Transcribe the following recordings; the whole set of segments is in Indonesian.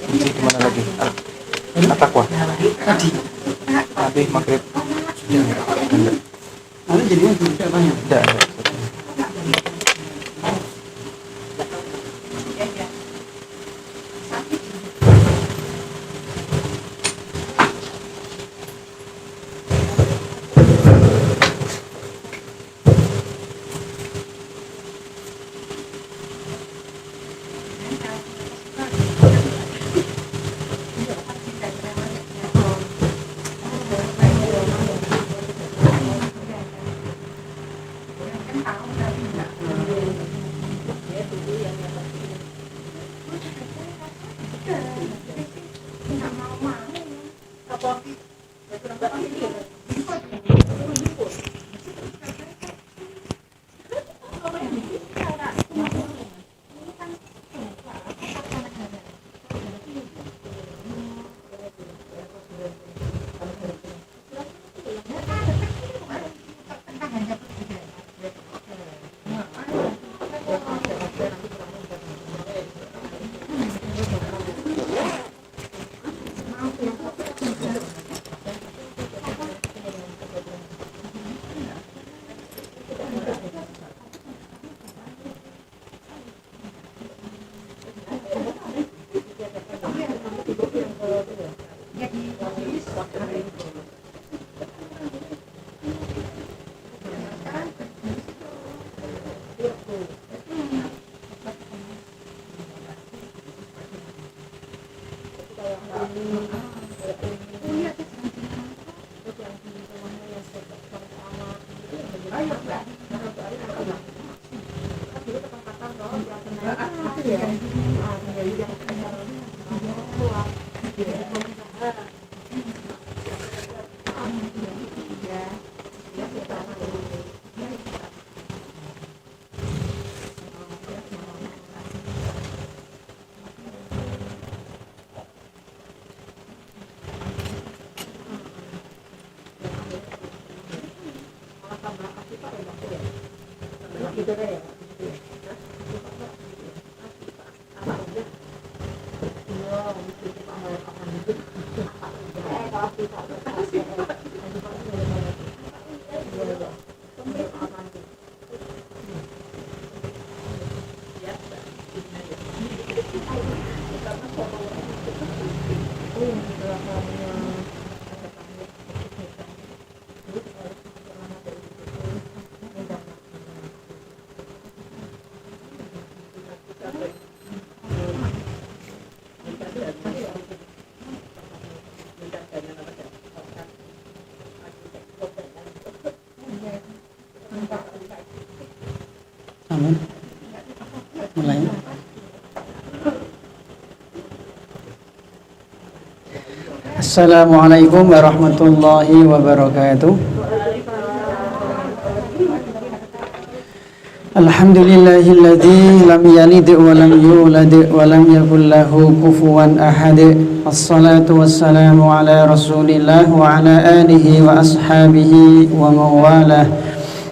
Kunci kemana lagi? At-taqwa. Tadi. Habis maghrib. Sudah enggak? Lalu jadinya tidak banyak. Enggak. Mulai. Assalamualaikum warahmatullahi wabarakatuh. Alhamdulillahilladzi lam yalid wa lam yulad wa lam yakul lahu kufuwan ahad. Assalatu wassalamu ala Rasulillah wa ala alihi wa ashabihi wa mawalah.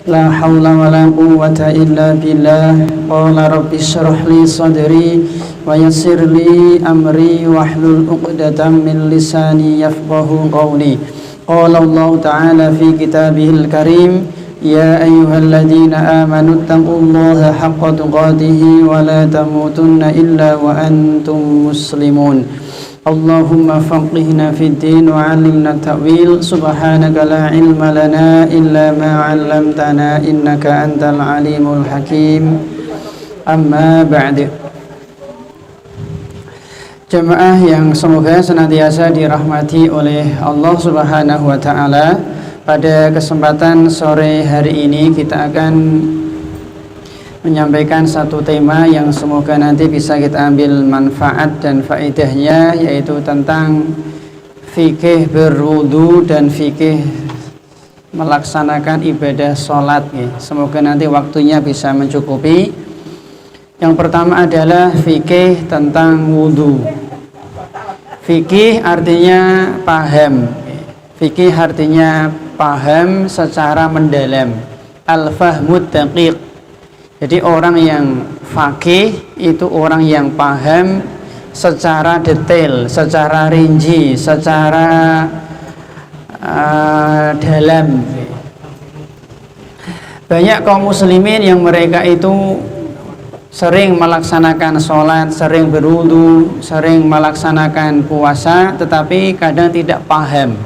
La hawla wa la quwwata illa billah. Qala rabbi shrah li sadri wa yassir li amri wahlul 'uqdatam min lisani yafqahu qawli. Qala Allah ta'ala fi kitabihil karim, ya ayyuhalladzina amanu taqullaha haqqa tuqatih wa la tamutunna illa wa antum muslimun. Allahumma faqihna fid din wa 'allimna ta'wil. Subhanaka la ilma lana illa ma 'allamtana innaka antal alimul hakim. Amma ba'du. Jemaah yang semoga senantiasa dirahmati oleh Allah Subhanahu wa taala, pada kesempatan sore hari ini kita akan menyampaikan satu tema yang semoga nanti bisa kita ambil manfaat dan faedahnya, yaitu tentang fikih berwudu dan fikih melaksanakan ibadah sholat. Semoga nanti waktunya bisa mencukupi. Yang pertama adalah fikih tentang wudu. Fikih artinya paham. Fikih artinya paham secara mendalam. Al-fahmud daqiq. Jadi orang yang faqih itu orang yang paham secara detail, secara rinci, secara dalam. Banyak kaum muslimin yang mereka itu sering melaksanakan sholat, sering berwudu, sering melaksanakan puasa, tetapi kadang tidak paham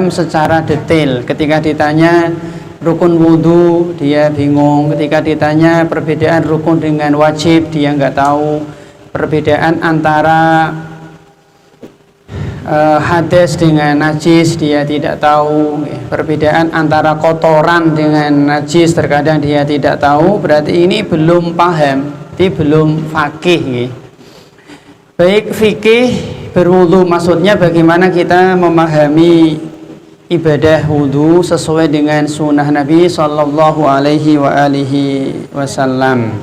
secara detail. Ketika ditanya rukun wudu, dia bingung. Ketika ditanya perbedaan rukun dengan wajib, dia nggak tahu. Perbedaan antara hadas dengan najis, dia tidak tahu. Perbedaan antara kotoran dengan najis terkadang dia tidak tahu. Berarti ini belum paham, ini belum fakih. Baik, fikih berwudu maksudnya bagaimana kita memahami ibadah wudu sesuai dengan sunnah Nabi Sallallahu Alaihi Wasallam.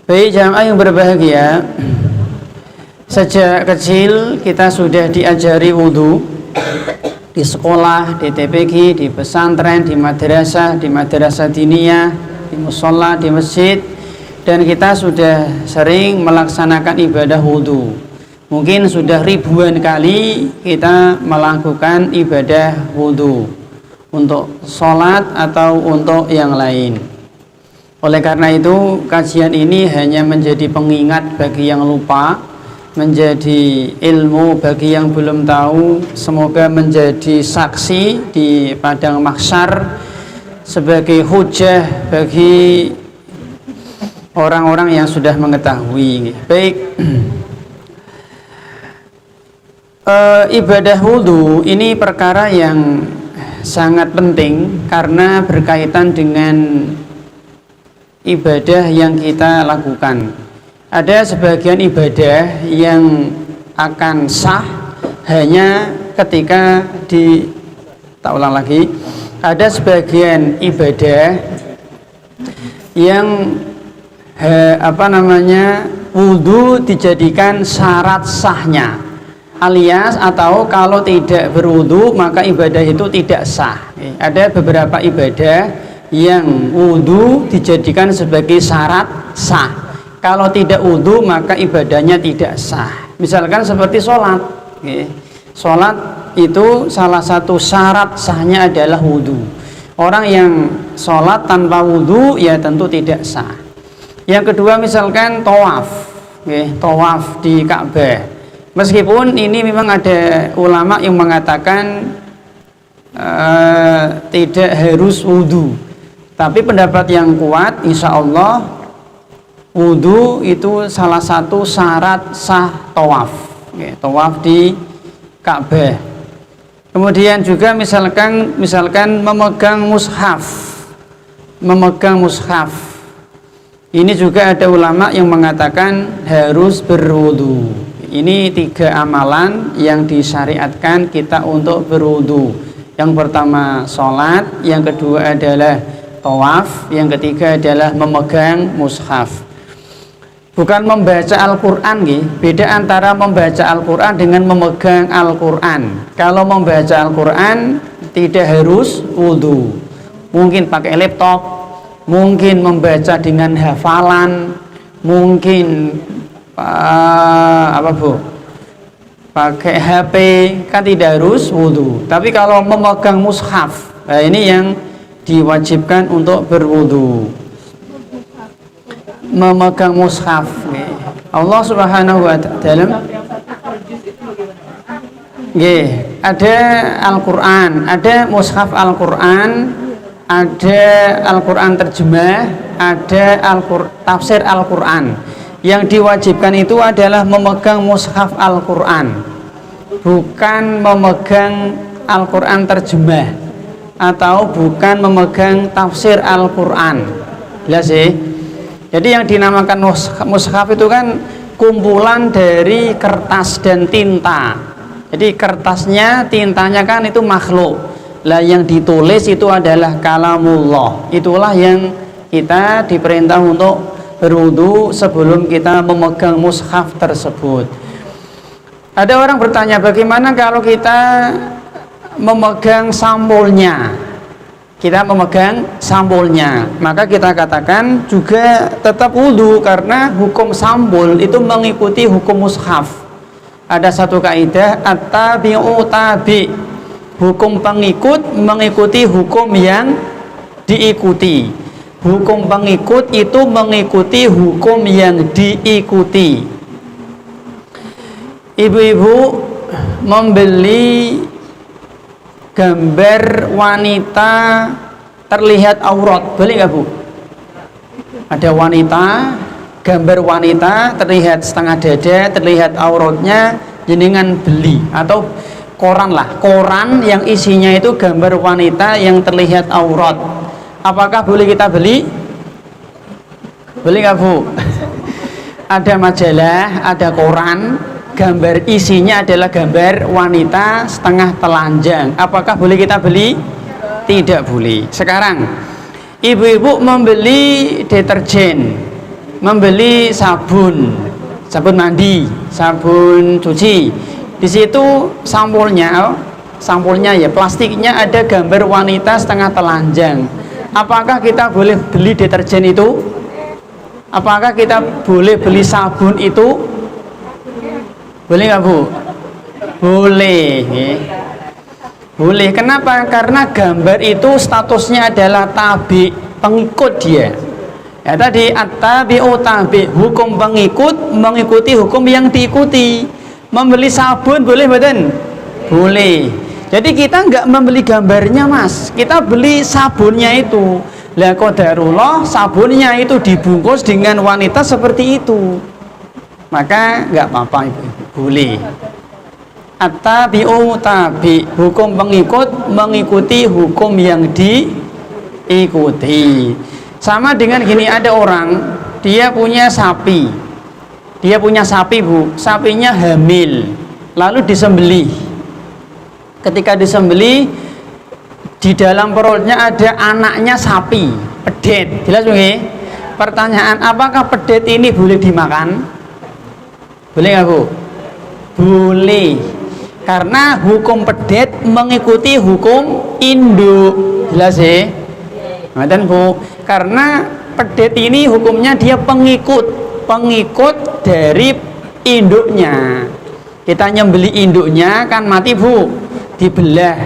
Baik jamaah yang berbahagia, sejak kecil kita sudah diajari wudu di sekolah, di TPQ, di pesantren, di madrasah diniyah, di musola, di masjid, dan kita sudah sering melaksanakan ibadah wudu. Mungkin sudah ribuan kali kita melakukan ibadah wudu untuk sholat atau untuk yang lain. Oleh karena itu, kajian ini hanya menjadi pengingat bagi yang lupa, menjadi ilmu bagi yang belum tahu. Semoga menjadi saksi di padang mahsyar, sebagai hujah bagi orang-orang yang sudah mengetahui. Baik, ibadah wudu ini perkara yang sangat penting karena berkaitan dengan ibadah yang kita lakukan. Ada sebagian ibadah yang akan sah hanya ketika tak ulang lagi. Ada sebagian ibadah yang wudu dijadikan syarat sahnya, alias atau kalau tidak berwudu maka ibadah itu tidak sah. Ada beberapa ibadah yang wudu dijadikan sebagai syarat sah. Kalau tidak wudu maka ibadahnya tidak sah. Misalkan seperti sholat. Sholat itu salah satu syarat sahnya adalah wudu. Orang yang sholat tanpa wudu ya tentu tidak sah. Yang kedua misalkan tawaf, tawaf di Ka'bah. Meskipun ini memang ada ulama yang mengatakan tidak harus wudu, tapi pendapat yang kuat insya Allah wudu itu salah satu syarat sah tawaf, tawaf di Ka'bah. Kemudian juga misalkan memegang mushaf, ini juga ada ulama yang mengatakan harus berwudu. Ini 3 amalan yang disyariatkan kita untuk berwudu. Yang pertama sholat, yang kedua adalah tawaf, yang ketiga adalah memegang mushaf. Bukan membaca Al-Quran, beda antara membaca Al-Quran dengan memegang Al-Quran. Kalau membaca Al-Quran tidak harus wudu, mungkin pakai laptop, mungkin membaca dengan hafalan, mungkin pakai HP, kan tidak harus wudu. Tapi kalau memegang mushaf, nah ini yang diwajibkan untuk berwudu. Memegang mushaf, Allah Subhanahu wa Ta'ala ada Al-Quran, ada mushaf Al-Quran, ada Al-Quran terjemah, ada tafsir Al-Quran. Yang diwajibkan itu adalah memegang mushaf Al-Quran, bukan memegang Al-Quran terjemah atau bukan memegang tafsir Al-Quran. Jelas sih. Jadi yang dinamakan mushaf itu kan kumpulan dari kertas dan tinta. Jadi kertasnya, tintanya kan itu makhluk. Lah yang ditulis itu adalah kalamullah. Itulah yang kita diperintah untuk berwudu sebelum kita memegang mushaf tersebut. Ada orang bertanya, bagaimana kalau kita memegang sampulnya? kita memegang sampulnya, maka kita katakan juga tetap wudhu, karena hukum sampul itu mengikuti hukum mushaf. Ada satu kaidah, at-tabi'u tabi', hukum pengikut mengikuti hukum yang diikuti. Hukum pengikut itu mengikuti hukum yang diikuti. Ibu-ibu membeli gambar wanita terlihat aurat, boleh nggak Bu? Ada wanita, gambar wanita terlihat setengah dada, terlihat auratnya, jenengan beli, atau koran lah, koran yang isinya itu gambar wanita yang terlihat aurat. Apakah boleh kita beli? Boleh nggak Bu? Ada majalah, ada koran, gambar isinya adalah gambar wanita setengah telanjang. Apakah boleh kita beli? Tidak boleh. Sekarang ibu-ibu membeli deterjen, membeli sabun, sabun mandi, sabun cuci. Di situ sampulnya ya plastiknya ada gambar wanita setengah telanjang. Apakah kita boleh beli deterjen itu? Apakah kita boleh beli sabun itu? Boleh nggak Bu? Boleh. Boleh. Kenapa? Karena gambar itu statusnya adalah tabi, pengikut dia. Ya tadi at-tabi'u tabi', hukum pengikut mengikuti hukum yang diikuti. Membeli sabun boleh mboten? Boleh. Jadi kita nggak membeli gambarnya Mas, kita beli sabunnya itu. Lah qadarullah sabunnya itu dibungkus dengan wanita seperti itu, maka nggak apa-apa ibu-ibu, boleh. At-tabi'u tabi', hukum pengikut mengikuti hukum yang diikuti. Sama dengan gini, ada orang dia punya sapi, Bu, sapinya hamil, lalu disembelih. Ketika disembelih, di dalam perutnya ada anaknya sapi, pedet. Jelas nggih? Pertanyaan, apakah pedet ini boleh dimakan? Boleh nggak Bu? Boleh. Karena hukum pedet mengikuti hukum induk. Jelas ya? Ngaten Bu. Karena pedet ini hukumnya dia pengikut dari induknya. Kita nyembeli induknya kan mati Bu, dibelah,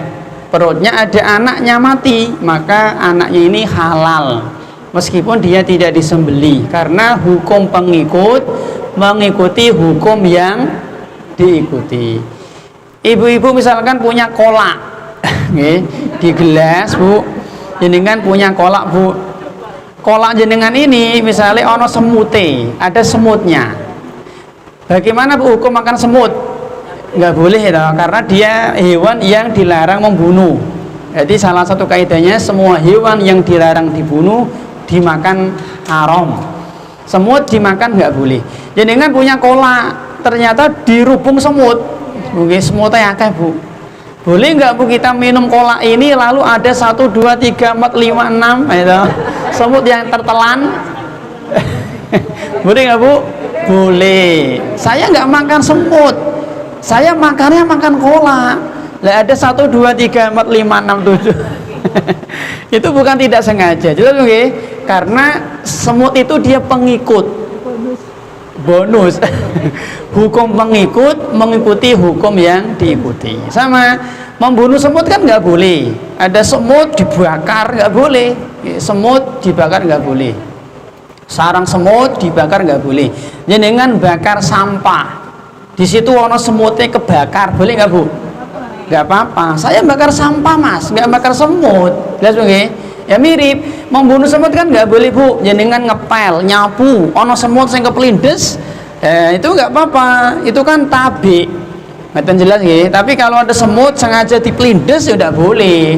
perutnya ada anaknya mati, maka anaknya ini halal meskipun dia tidak disembeli, karena hukum pengikut mengikuti hukum yang diikuti. Ibu-ibu misalkan punya kolak di gelas Bu, jenengan punya kolak Bu, kolak jenengan ini misalnya ono semute, ada semutnya, bagaimana Bu hukum makan semut? Nggak boleh ya, karena dia hewan yang dilarang membunuh. Jadi salah satu kaidahnya, semua hewan yang dilarang dibunuh dimakan haram. Semut dimakan nggak boleh. Jadi kan punya kolak, ternyata dirubung semut, mungkin semutnya akeh Bu. Boleh nggak Bu kita minum kolak ini lalu ada 1, 2, 3, 4, 5, 6 gitu, semut yang tertelan? Boleh nggak Bu? Boleh. Saya nggak makan semut, saya makannya makan kolak. Lah ada 1, 2, 3, 4, 5, 6, 7. Itu bukan tidak sengaja. Jelas nggih? Karena semut itu dia pengikut. Bonus. Hukum pengikut mengikuti hukum yang diikuti. Sama membunuh semut kan nggak boleh. Ada semut dibakar nggak boleh. Semut dibakar nggak boleh. Sarang semut dibakar nggak boleh. Jenengan bakar sampah, di situ ono semutnya kebakar, boleh nggak Bu? Nggak apa-apa. Saya bakar sampah Mas, nggak bakar semut. Jelas nggih? Ya mirip. Membunuh semut kan nggak boleh Bu. Jenengan ngepel, nyapu, ono semut yang kepelindes, itu nggak apa-apa. Itu kan tabi. Ngeten jelas nggih. Tapi kalau ada semut sengaja dipelindes ya nggak boleh.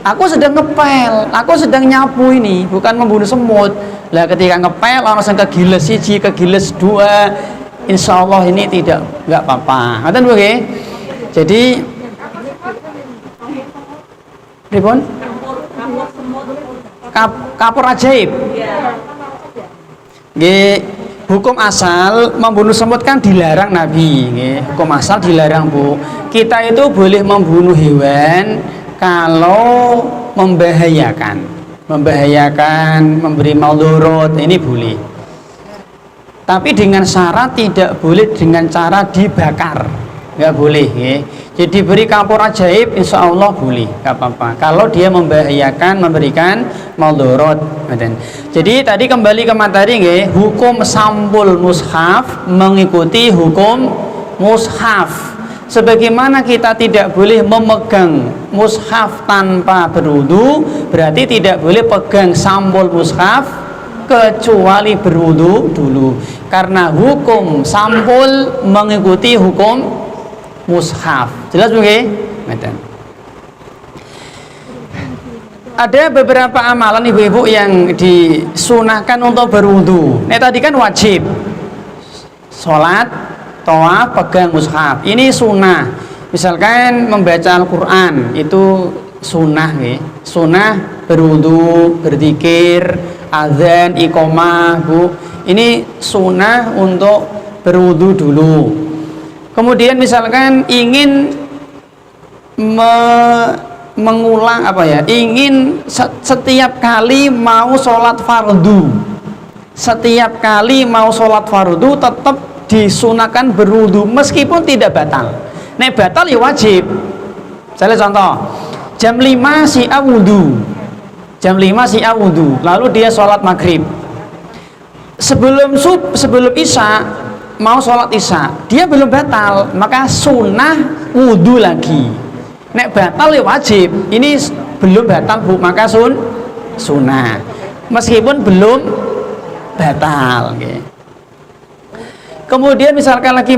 Aku sedang ngepel, aku sedang nyapu ini, bukan membunuh semut. Lah ketika ngepel ono sing kegiles 1, kegiles 2, insya Allah ini nggak apa-apa. Ngeten nggih. Jadi pripun? Kapur ajaib. Nggih, hukum asal membunuh semut kan dilarang Nabi, nggih. Hukum asal dilarang Bu. Kita itu boleh membunuh hewan kalau membahayakan, memberi mudarat ini boleh. Tapi dengan syarat tidak boleh dengan cara dibakar, nggak boleh. Ya. Jadi beri kapur ajaib, insya Allah boleh, nggak apa-apa. Kalau dia membahayakan, memberikan mudarat. Jadi tadi kembali ke materi, ya, hukum sampul mushaf mengikuti hukum mushaf. Sebagaimana kita tidak boleh memegang mushaf tanpa berwudu, berarti tidak boleh pegang sampul mushaf kecuali berwudu dulu. Karena hukum sampul mengikuti hukum mushaf. Jelas bukan? Ada beberapa amalan ibu-ibu yang disunahkan untuk berwudu. Nah tadi kan wajib sholat, tawaf, pegang mushaf. Ini sunnah. Misalkan membaca Al-Quran itu sunnah, ya. Sunnah berwudu, berzikir, azan, iqomah, bu. Ini sunnah untuk berwudu dulu. Kemudian misalkan ingin mengulang ingin setiap kali mau sholat fardu, setiap kali mau sholat fardu tetap disunahkan berwudu meskipun tidak batal. Nek batal ya wajib. Saya contoh, jam 5 si wudu, jam 5 si wudu, lalu dia sholat maghrib. Sebelum isya mau sholat isya, dia belum batal, maka sunnah wudu lagi. Nek batal ya wajib. Ini belum batal, bu, maka sunnah meskipun belum batal. Okay. Kemudian misalkan lagi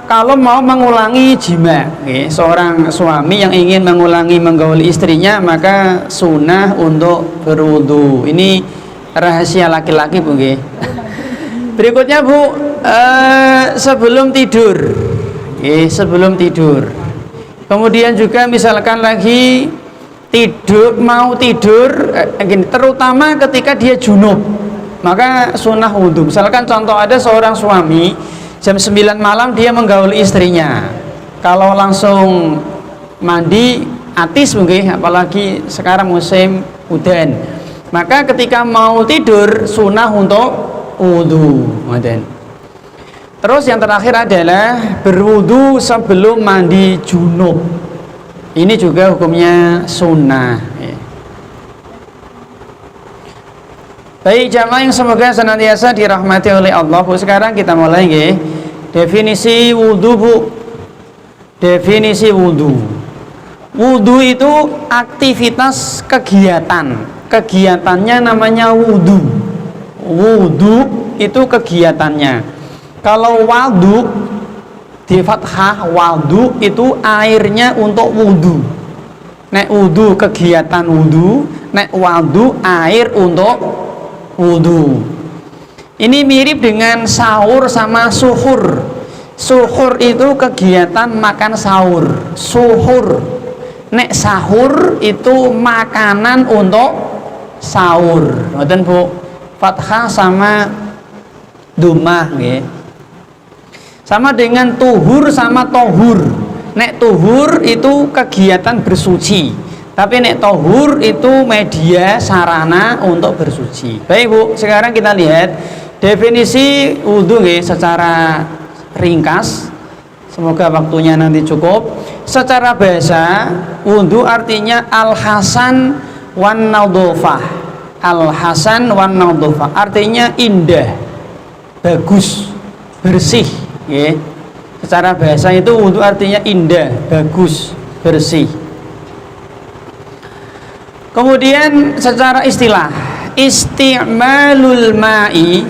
kalau mau mengulangi jima, okay, seorang suami yang ingin mengulangi menggauli istrinya, maka sunnah untuk berwudu. Ini rahasia laki-laki, bu. Okay. Berikutnya, bu, sebelum tidur, okay, sebelum tidur. Kemudian juga misalkan lagi mau tidur, terutama ketika dia junub, maka sunnah wudhu. Misalkan contoh, ada seorang suami jam 9 malam dia menggauli istrinya. Kalau langsung mandi atis mungkin, apalagi sekarang musim hujan, maka ketika mau tidur sunnah untuk wudhu. Terus yang terakhir adalah berwudu sebelum mandi junub. Ini juga hukumnya sunnah. Baik jamaah yang semoga senantiasa dirahmati oleh Allah. Sekarang kita mulai, ya. Definisi wudu, bu. Definisi wudu. Wudu itu aktivitas kegiatan. Kegiatannya namanya wudu. Wudu itu kegiatannya. Kalau wadu di fathah, wadu itu airnya untuk wudu. Nek wudu kegiatan wudu, nek wadu air untuk wudu. Ini mirip dengan sahur sama suhur. Suhur itu kegiatan makan sahur. Suhur. Nek sahur itu makanan untuk sahur. Ngoten, bu. Fathah sama dumah, nggih. Sama dengan tuhur sama tohur. Nek tuhur itu kegiatan bersuci, tapi nek tohur itu media sarana untuk bersuci. Baik, bu, sekarang kita lihat definisi wudhu, secara ringkas. Semoga waktunya nanti cukup. Secara bahasa, wudhu artinya al-hasan wan nadhofah. Al-hasan wan nadhofah artinya indah, bagus, bersih. Okay. Secara bahasa itu wudhu artinya indah, bagus, bersih. Kemudian secara istilah, isti'malul ma'i,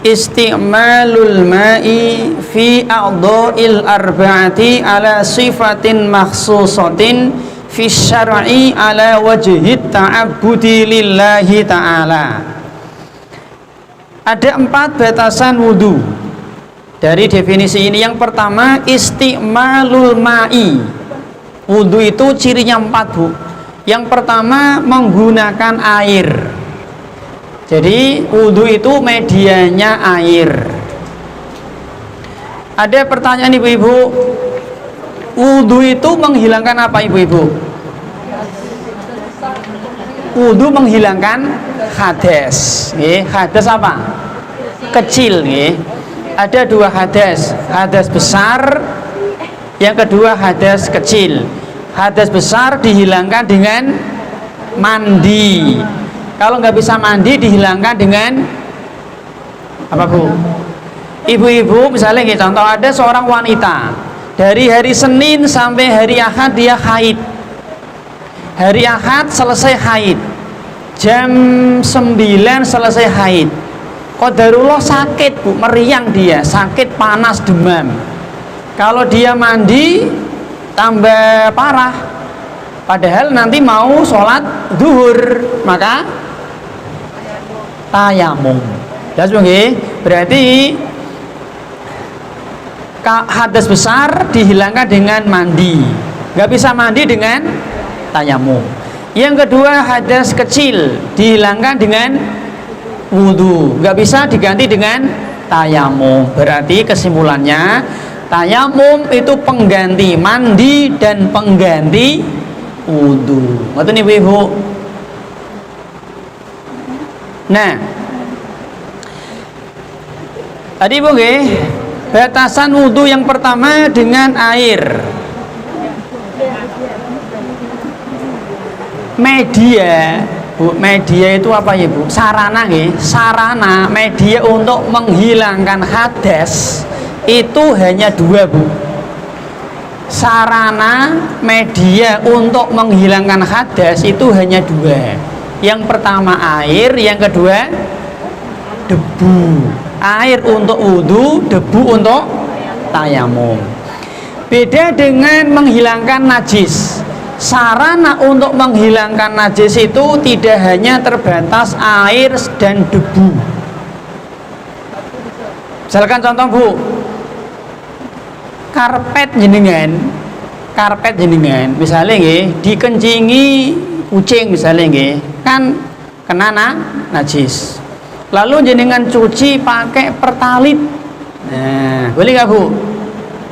isti'malul ma'i fi a'dha'il arba'ati ala sifatin makhsusatin fi syar'i ala wajhit ta'abbudi lillahi ta'ala. Ada 4 batasan wudhu. Dari definisi ini, yang pertama isti'malul ma'i. Wudhu itu cirinya 4, bu. Yang pertama menggunakan air. Jadi wudhu itu medianya air. Ada pertanyaan ibu-ibu, Wudu itu menghilangkan apa ibu-ibu? Wudu menghilangkan hadas. Hadas apa? Kecil. Ada dua hadas, hadas besar, yang kedua hadas kecil. Hadas besar dihilangkan dengan mandi. Kalau nggak bisa mandi dihilangkan dengan apa bu? Ibu-ibu misalnya contoh ada seorang wanita dari hari Senin sampai hari Ahad dia haid. Hari Ahad selesai haid, jam 9 selesai haid. Qadarullah sakit bu, meriang dia, sakit panas demam. Kalau dia mandi tambah parah, padahal nanti mau sholat duhur, maka tayamum. Jelas nggih? Berarti hadas besar dihilangkan dengan mandi, nggak bisa mandi dengan tayamum. Yang kedua hadas kecil dihilangkan dengan wudu, nggak bisa diganti dengan tayamum. Berarti kesimpulannya tayamum itu pengganti mandi dan pengganti wudu. Ngoten ibu-ibu. Nah, tadi bu nggih, batasan wudu yang pertama dengan air. Media, bu, media itu apa ya bu? Sarana nggih, sarana media untuk menghilangkan hadas itu hanya dua bu. Sarana media untuk menghilangkan hadas itu hanya dua. Yang pertama air, yang kedua debu. Air untuk wudu, debu untuk tayamum. Beda dengan menghilangkan najis. Sarana untuk menghilangkan najis itu tidak hanya terbatas air dan debu. Misalkan contoh bu, karpet jenengan, misalnya nggih, dikencingi kucing misalnya nggih, kan kena najis. Lalu jenengan cuci pakai pertalit. Nah, boleh nggak bu?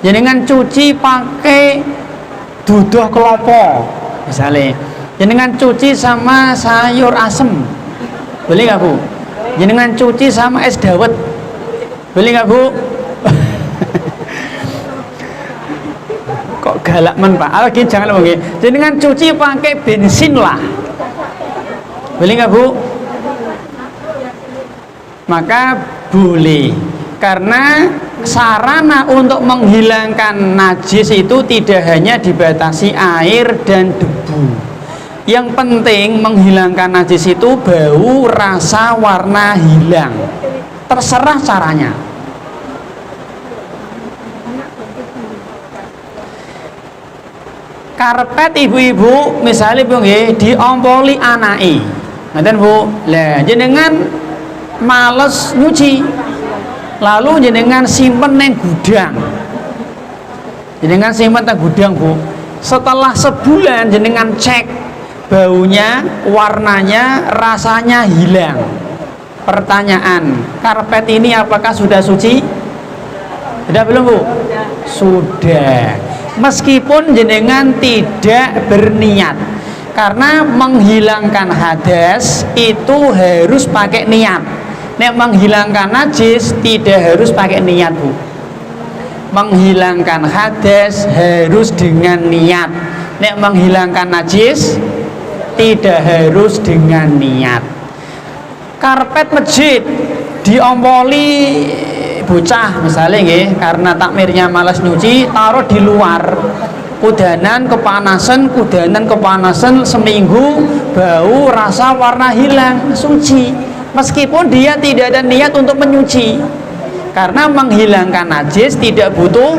Jenengan cuci pakai duduh kelopo, misalnya. Jenengan cuci sama sayur asem, boleh nggak bu? Jenengan cuci sama es dawet, boleh nggak bu? Kok galak men pak? Lagi jangan mungkin. Jenengan cuci pakai bensin lah, boleh nggak bu? Maka boleh, karena sarana untuk menghilangkan najis itu tidak hanya dibatasi air dan debu. Yang penting menghilangkan najis itu bau, rasa, warna hilang. Terserah caranya. Karpet ibu-ibu misalnya bu nggih diompoli anake. Ngoten bu. Lah jenengan males nyuci, lalu jenengan simpen neng gudang. Jenengan simpen neng gudang bu. Setelah sebulan jenengan cek baunya, warnanya, rasanya hilang. Pertanyaan, karpet ini apakah sudah suci? Sudah belum bu? Sudah. Meskipun jenengan tidak berniat, karena menghilangkan hadas itu harus pakai niat. Nek menghilangkan najis tidak harus pakai niat bu. Menghilangkan hadas harus dengan niat. Nek menghilangkan najis tidak harus dengan niat. Karpet masjid diompoli bocah misalnya nggih, karena takmirnya malas nyuci, taruh di luar. Kudanan kepanasan seminggu, bau, rasa, warna hilang, suci. Meskipun dia tidak ada niat untuk menyuci, karena menghilangkan najis tidak butuh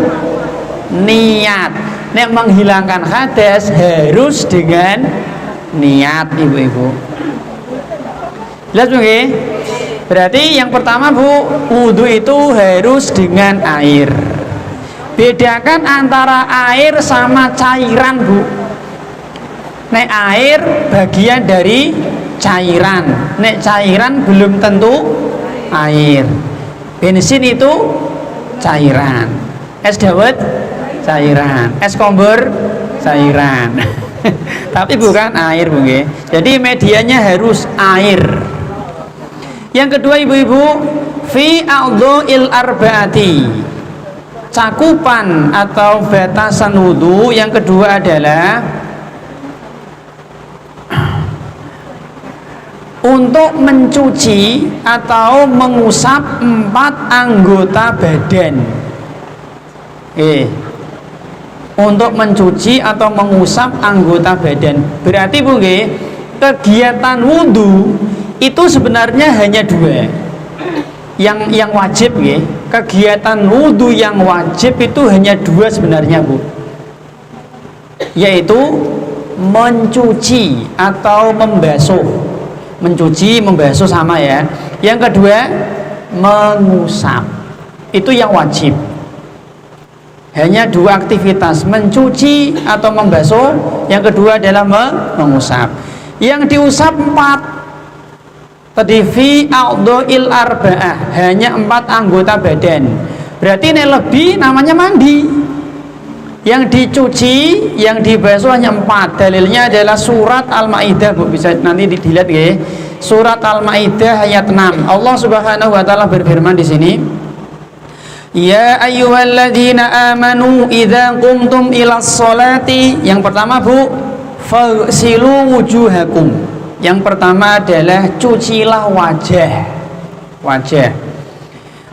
niat. Nek menghilangkan hadas harus dengan niat ibu-ibu. Jelas nggih? Berarti yang pertama bu, wudu itu harus dengan air. Bedakan antara air sama cairan bu. Nek air bagian dari cairan, nek cairan belum tentu air. Bensin itu cairan, es dawet cairan. Es kompor cairan. Tapi bukan air, Bu nggih. Jadi medianya harus air. Yang kedua ibu-ibu, fi a'dha'il arba'ati. Cakupan atau batasan wudu yang kedua adalah untuk mencuci atau mengusap 4 anggota badan. Untuk mencuci atau mengusap anggota badan. Berarti Bu nggih, kegiatan wudu itu sebenarnya hanya 2. Yang wajib nggih, kegiatan wudu yang wajib itu hanya 2 sebenarnya Bu, yaitu mencuci atau membasuh. Mencuci, membasuh sama ya. Yang kedua mengusap, itu yang wajib. Hanya 2 aktivitas, mencuci atau membasuh. Yang kedua adalah mengusap. Yang diusap 4. Tadi fi a'dha'il arba'ah, hanya 4 anggota badan. Berarti ini lebih namanya mandi. Yang dicuci, yang dibasuh hanya 4. Dalilnya adalah surat Al-Maidah, Bu, bisa nanti dilihat ya. Surat Al-Maidah ayat 6. Allah Subhanahu wa taala berfirman di sini, ya ayyuhalladzina amanu idza qumtum ilas sholati. Yang pertama Bu, faghsilu wujuhakum. Yang pertama adalah cucilah wajah.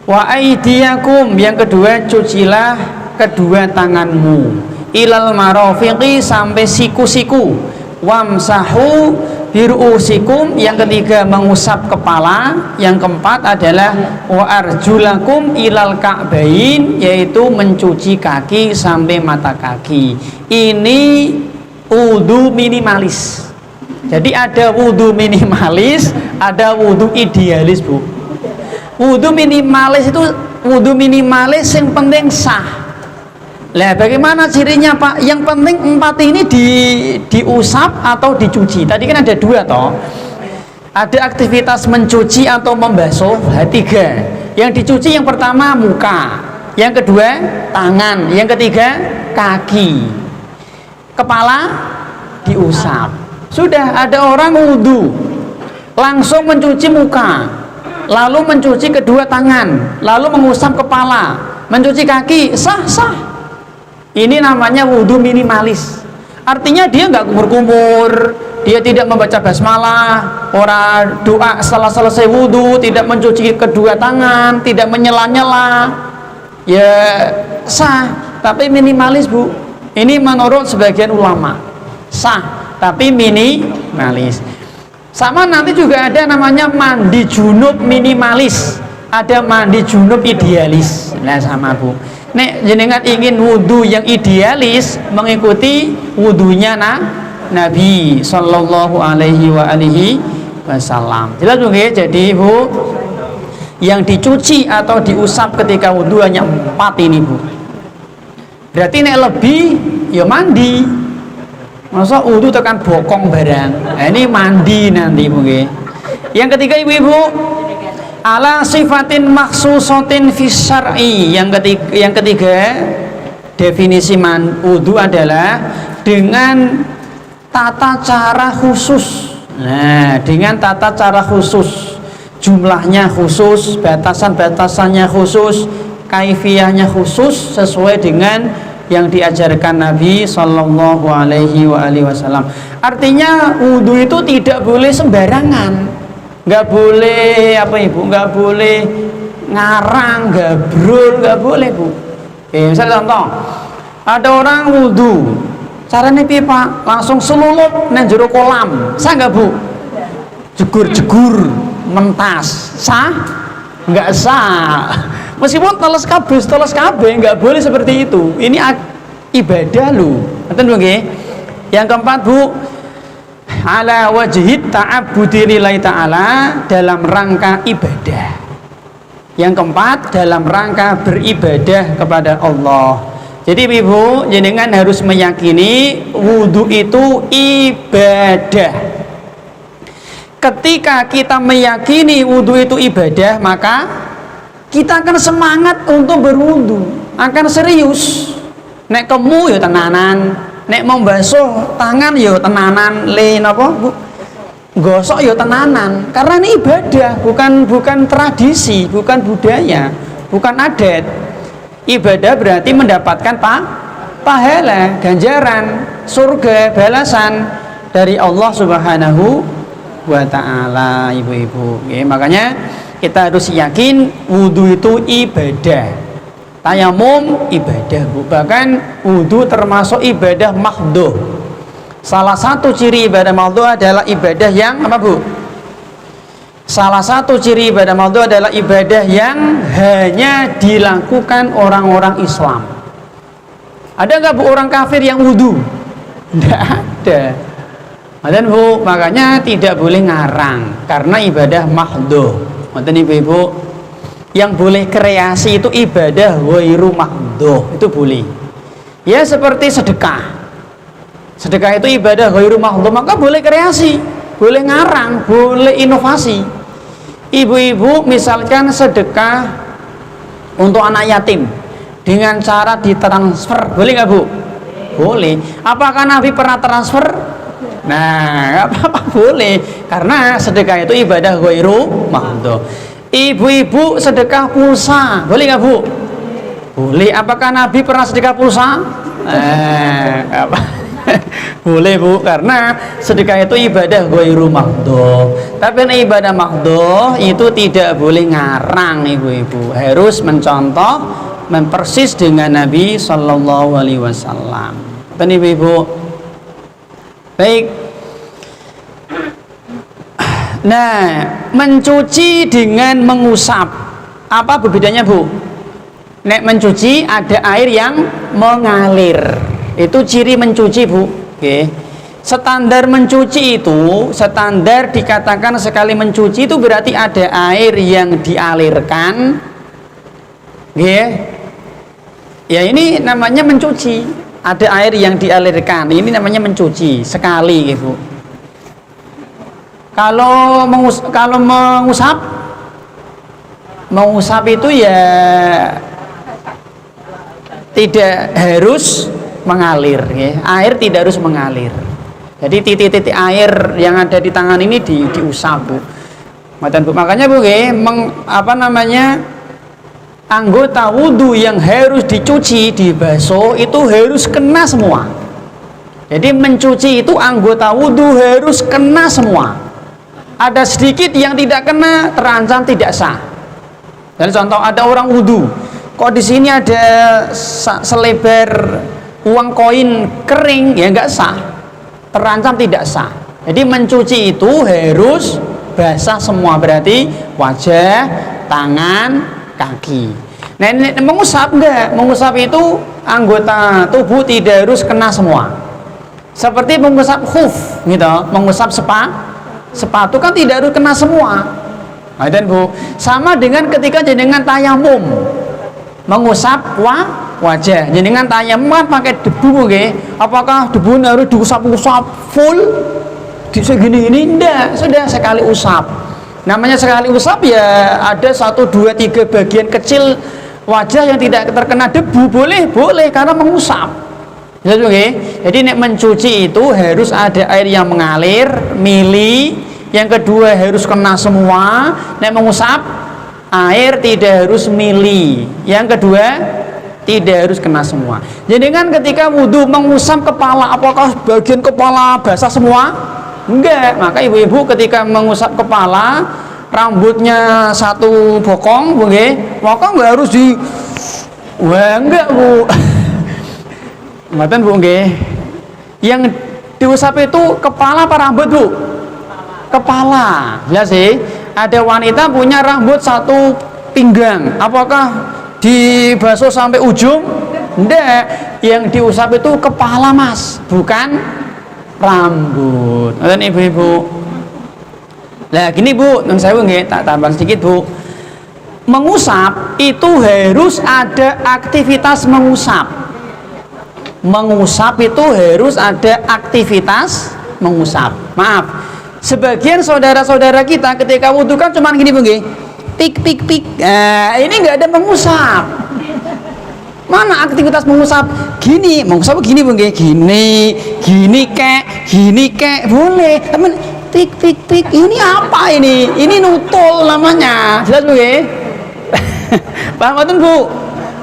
Wa aydiyakum. Yang kedua cucilah kedua tanganmu. Ilal marafiqi, sampai siku-siku. Wamsahu biru'usikum. Yang ketiga mengusap kepala. Yang keempat adalah wa arjulakum ilal ka'bain, yaitu mencuci kaki sampai mata kaki. Ini wudu minimalis. Jadi ada wudu minimalis, ada wudu idealis, Bu. Wudu minimalis itu wudu minimalis yang penting sah. Lah bagaimana cirinya, Pak? Yang penting 4 ini diusap atau dicuci. Tadi kan ada 2 toh. Ada aktivitas mencuci atau membasuh, 3. Yang dicuci yang pertama muka, yang kedua tangan, yang ketiga kaki. Kepala diusap. Sudah, ada orang wudu langsung mencuci muka, lalu mencuci kedua tangan, lalu mengusap kepala, mencuci kaki, sah. Ini namanya wudu minimalis. Artinya dia nggak kumur-kumur, dia tidak membaca basmalah, orang doa setelah selesai wudu, tidak mencuci kedua tangan, tidak menyela-nyela, ya sah. Tapi minimalis, Bu. Ini menurut sebagian ulama sah, tapi minimalis. Sama nanti juga ada namanya mandi junub minimalis, ada mandi junub idealis. Nah sama, Bu. Nek jenengan ingin wudhu yang idealis, mengikuti wudhunya Nabi Sallallahu Alaihi Wasallam. Jelas Bu ya? Jadi Bu, yang dicuci atau diusap ketika wudhu hanya 4 ini, Bu. Berarti nek lebih ya mandi. Masa wudhu tekan bokong barang. Nah, ini mandi nanti Bu. Yang ketiga ibu-ibu, ala sifatin maksusotin fis syar'i. Yang ketiga definisi wudhu adalah dengan tata cara khusus. Nah, dengan tata cara khusus, jumlahnya khusus, batasan-batasannya khusus, kaifiyahnya khusus, sesuai dengan yang diajarkan Nabi Sallallahu Alaihi Wasallam. Artinya wudhu itu tidak boleh sembarangan, nggak boleh apa Ibu, nggak boleh ngarang, gabrul, nggak boleh Bu. Misalnya contoh, ada orang wudhu, caranya piye Pak? Langsung selulup nang jero kolam, sah nggak Bu? Jegur-jegur, mentas, sah? Nggak sah. Meskipun teles kabeh nggak boleh seperti itu. Ini ibadah lu. Betul nggih? Yang keempat Bu, ala wajhit ta'abbudi lillahi ta'ala, dalam rangka ibadah. Yang keempat, dalam rangka beribadah kepada Allah. Jadi Ibu, jenengan harus meyakini wudhu itu ibadah. Ketika kita meyakini wudhu itu ibadah, maka kita akan semangat untuk berwudhu, akan serius. Nek kemu ya tenanan, nek mau basuh tangan ya tenanan, le napa Bu? Gosok ya tenanan. Karena ini ibadah, bukan tradisi, bukan budaya, bukan adat. Ibadah berarti mendapatkan pahala, ganjaran, surga, balasan dari Allah Subhanahu wa ta'ala, ibu-ibu. Oke, makanya kita harus yakin wudhu itu ibadah, tayamum ibadah, Bu. Bahkan wudhu termasuk ibadah mahdhuh. Salah satu ciri ibadah mahdhuh adalah ibadah yang apa, Bu? Salah satu ciri ibadah mahdhuh adalah ibadah yang hanya dilakukan orang-orang Islam. Ada nggak, Bu, orang kafir yang wudhu? Tidak ada. Dan Bu, makanya tidak boleh ngarang karena ibadah mahdhuh. Maksudnya ibu-ibu, yang boleh kreasi itu ibadah ghairu mahdhuh, itu boleh. Ya seperti sedekah. Sedekah itu ibadah ghairu mahdhuh, maka boleh kreasi, boleh ngarang, boleh inovasi. Ibu-ibu misalkan sedekah untuk anak yatim dengan cara ditransfer, boleh nggak, Bu? Boleh. Apakah Nabi pernah transfer? Nah, nggak apa-apa, boleh, karena sedekah itu ibadah ghairu mahdhuh. Ibu-ibu sedekah pulsa, boleh nggak, Bu? Boleh. Apakah Nabi pernah sedekah pulsa? Apa? Boleh, Bu, karena sedekah itu ibadah ghairu mahdhuh. Tapi ibadah mahdhuh itu tidak boleh ngarang, ibu-ibu. Harus mencontoh, mempersis dengan Nabi Sallallahu Alaihi Wasallam. Dan ibu-ibu, baik. Nah, mencuci dengan mengusap, apa bedanya, Bu? Nek mencuci ada air yang mengalir, itu ciri mencuci, Bu. Oke. Standar mencuci itu, standar dikatakan sekali mencuci itu berarti ada air yang dialirkan. Oke. Ya, ini namanya mencuci. Ada air yang dialirkan, ini namanya mencuci sekali, Ibu. Kalau mengusap itu ya tidak harus mengalir, ya. Air tidak harus mengalir. Jadi titik-titik air yang ada di tangan ini diusap, Bu. Makanya, Bu, anggota wudhu yang harus dicuci, dibasuh itu harus kena semua. Jadi mencuci itu anggota wudhu harus kena semua. Ada sedikit yang tidak kena terancam tidak sah. Jadi contoh, ada orang wudhu, kok di sini ada selebar uang koin kering, ya nggak sah, terancam tidak sah. Jadi mencuci itu harus basah semua, berarti wajah, tangan, kaki. Nah, mengusap enggak? Mengusap itu anggota tubuh tidak harus kena semua. Seperti mengusap khuf gitu, mengusap sepatu kan tidak harus kena semua. Nah, dan Bu, sama dengan ketika jenengan tayamum, mengusap wajah, jenengan tayamum pakai debu, okay? Apakah debu harus diusap-usap full segini-gini? Enggak, sudah sekali usap. Namanya sekali usap ya ada 1, 2, 3 bagian kecil wajah yang tidak terkena debu, boleh karena mengusap. Okay? Jadi nek mencuci itu harus ada air yang mengalir, mili. Yang kedua harus kena semua. Nek mengusap, air tidak harus mili. Yang kedua tidak harus kena semua. Jadi kan ketika wudhu mengusap kepala, apakah bagian kepala basah semua? Enggak. Maka ibu-ibu ketika mengusap kepala, rambutnya satu bokong, bokong nggak harus enggak, Bu. Mboten, Bu, nggih. Yang diusap itu kepala apa rambut, Bu? Kepala. Ya sih, ada wanita punya rambut satu pinggang, apakah dibasuh sampai ujung? Enggak, yang diusap itu kepala, Mas, bukan rambut. Dan ibu-ibu, nah gini, Bu, yang saya tak tambah sedikit, Bu. Mengusap itu harus ada aktivitas mengusap. Mengusap itu harus ada aktivitas mengusap. Maaf, sebagian saudara-saudara kita ketika wudhu kan cuma gini, Bu, pik. Nah, ini nggak ada mengusap. Mana aktivitas mengusap? Gini, mengusap gini Bu nggih. Gini kek boleh. Tapi tik. Ini apa ini? Ini nutul namanya. Jelas Bu nggih? Paham betul Bu?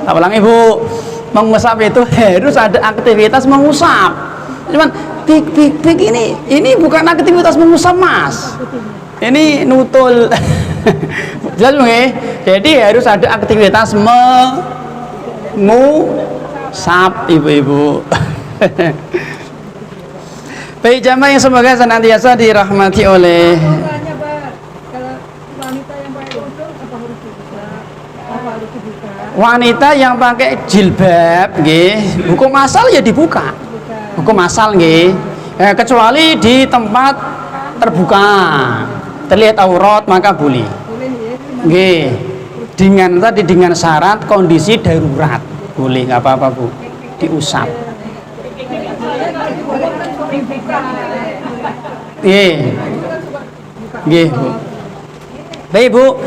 Tak ulangi Bu. Mengusap itu harus ada aktivitas mengusap. Cuman tik ini bukan aktivitas mengusap Mas. Ini nutul. Jelas Bu nggih? Jadi harus ada aktivitas mengusap ibu-ibu. Baik jamaah yang semoga senantiasa dirahmati oleh wanita yang pakai jilbab nggih, hukum asal ya dibuka. Hukum asal nggih. Kecuali di tempat terbuka, terlihat aurat maka boleh. Nggih. Dengan syarat kondisi darurat. Boleh, nggak apa-apa Bu. Diusap. Nggih, Bu. Baik, Bu.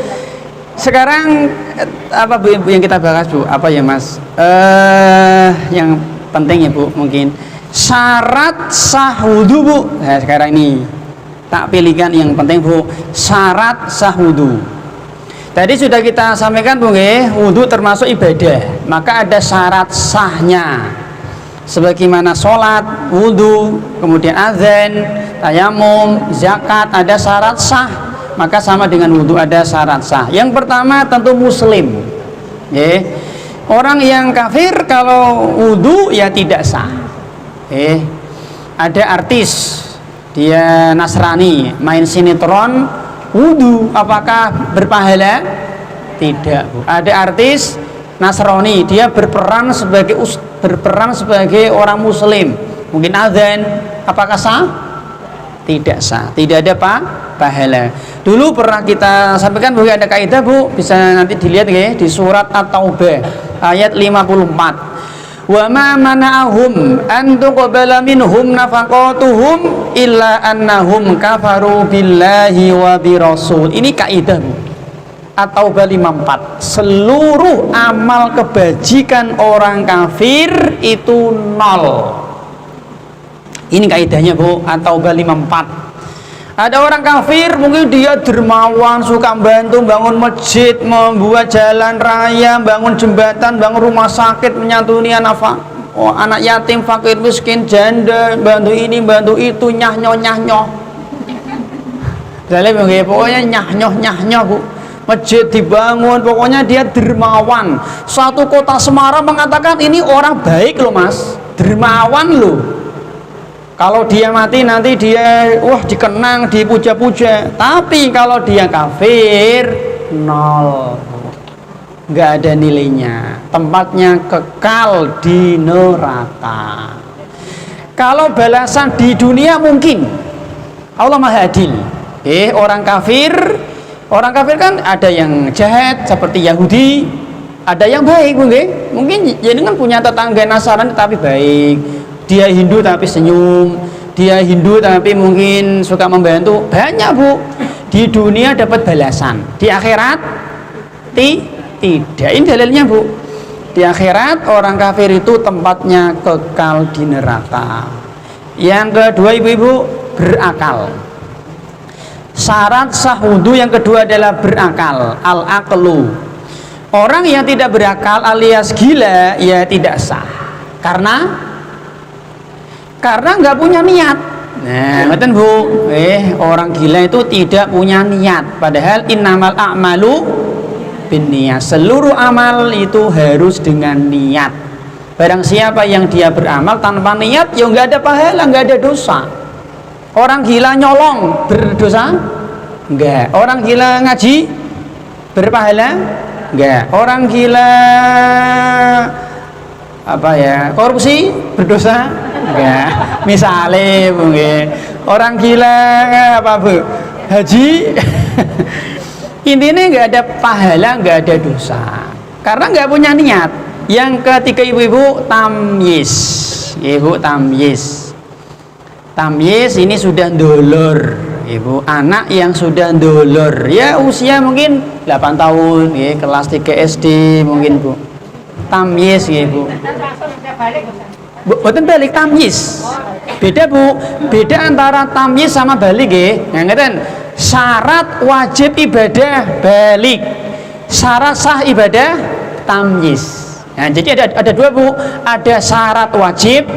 Sekarang apa Bu yang kita bahas, Bu? Apa ya, Mas? Yang penting ya, Bu, mungkin syarat sah wudu, Bu. Nah, sekarang ini tak pilihkan yang penting, Bu. Syarat sah wudu. Tadi sudah kita sampaikan Bu nggih, wudu termasuk ibadah. Maka ada syarat sahnya. Sebagaimana sholat, wudu, kemudian azan, tayamum, zakat, ada syarat sah. Maka sama dengan wudu ada syarat sah. Yang pertama tentu muslim. Orang yang kafir kalau wudu ya tidak sah. Ada artis dia Nasrani main sinetron wudu, apakah berpahala? Tidak, Bu. Ada artis Nasrani dia berperan sebagai orang muslim, mungkin azan, apakah sah? Tidak sah, tidak ada pahala. Dulu pernah kita sampaikan bahwa ada kaidah, Bu, bisa nanti dilihat ya di surat At-Taubah ayat 54. Wa ma mana'ahum an tuqbala minhum nafaqatuhum illa annahum kafaru billahi wa birasul. Ini kaidah, Bu. At-Taubah 54. Seluruh amal kebajikan orang kafir itu nol. Ini kaidahnya, Bu. At-Taubah 54. Ada orang kafir mungkin dia dermawan, suka bantu bangun masjid, membuat jalan raya, bangun jembatan, bangun rumah sakit, menyantuni anak yatim, fakir, miskin, janda, bantu ini, bantu itu, nyah-nyoh. Jadi pokoknya nyah-nyoh, Bu. Masjid dibangun, pokoknya dia dermawan. Satu kota Semarang mengatakan ini orang baik loh, Mas. Dermawan loh. Kalau dia mati nanti dia dikenang, dipuja-puja. Tapi kalau dia kafir, nol, nggak ada nilainya. Tempatnya kekal di neraka. Kalau balasan di dunia mungkin Allah Maha Adil. Orang kafir kan ada yang jahat seperti Yahudi, ada yang baik, mungkin jadi kan punya tetangga Nasrani tapi baik. Dia Hindu tapi senyum, dia Hindu tapi mungkin suka membantu. Banyak, Bu. Di dunia dapat balasan, di akhirat tidak. Ini dalilnya, Bu. Di akhirat orang kafir itu tempatnya kekal di neraka. Yang kedua, ibu-ibu, berakal. Syarat sah wudu yang kedua adalah berakal, al-aqlu. Orang yang tidak berakal alias gila ya tidak sah. Karena nggak punya niat. Nah, betul, Bu. Orang gila itu tidak punya niat. Padahal innamal a'malu binniyat. Seluruh amal itu harus dengan niat. Barang siapa yang dia beramal tanpa niat, ya nggak ada pahala, nggak ada dosa. Orang gila nyolong berdosa? Enggak. Orang gila ngaji berpahala? Enggak. Orang gila korupsi berdosa? Enggak. Misalnya, Bu, orang gila Bu? Haji intinya enggak ada pahala, enggak ada dosa. Karena enggak punya niat. Yang ketiga, ibu-ibu, tamyiz. Ibu, tamyiz. Tamyiz ini sudah ndolor, Ibu. Anak yang sudah ndolor, ya usia mungkin 8 tahun, kelas 3 SD mungkin, Bu. Tamyiz nggih Bu. Boten balik tamyiz. Beda Bu, beda antara tamyiz sama balik nggih. Nah, ngeten. Syarat wajib ibadah balik. Syarat sah ibadah tamyiz. Nah, jadi ada dua Bu, ada syarat wajib,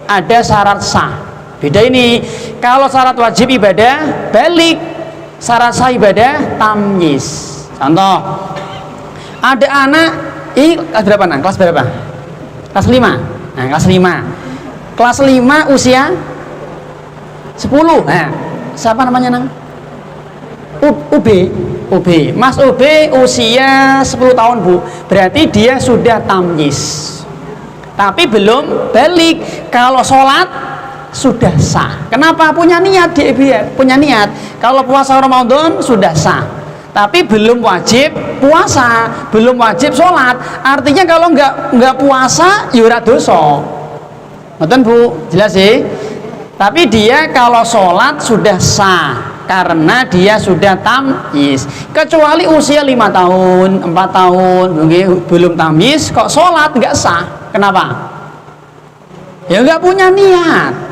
ada syarat sah. Beda ini. Kalau syarat wajib ibadah balik, syarat sah ibadah tamyiz. Contoh, ada anak ini kelas berapa nang? Kelas berapa? Kelas 5. Nah, kelas 5. Kelas 5 usia 10. Nah, siapa namanya nang? UB. Mas UB usia 10 tahun Bu. Berarti dia sudah tamyiz. Tapi belum balik. Kalau sholat sudah sah. Kenapa? Punya niat dia, punya niat. Kalau puasa Ramadan sudah sah. Tapi belum wajib puasa, belum wajib sholat. Artinya kalau nggak puasa, yura dosa. Betul Bu, jelas sih. Tapi dia kalau sholat sudah sah karena dia sudah tamyiz. Kecuali usia 5 tahun, 4 tahun, belum tamyiz, kok sholat nggak sah. Kenapa? Ya nggak punya niat.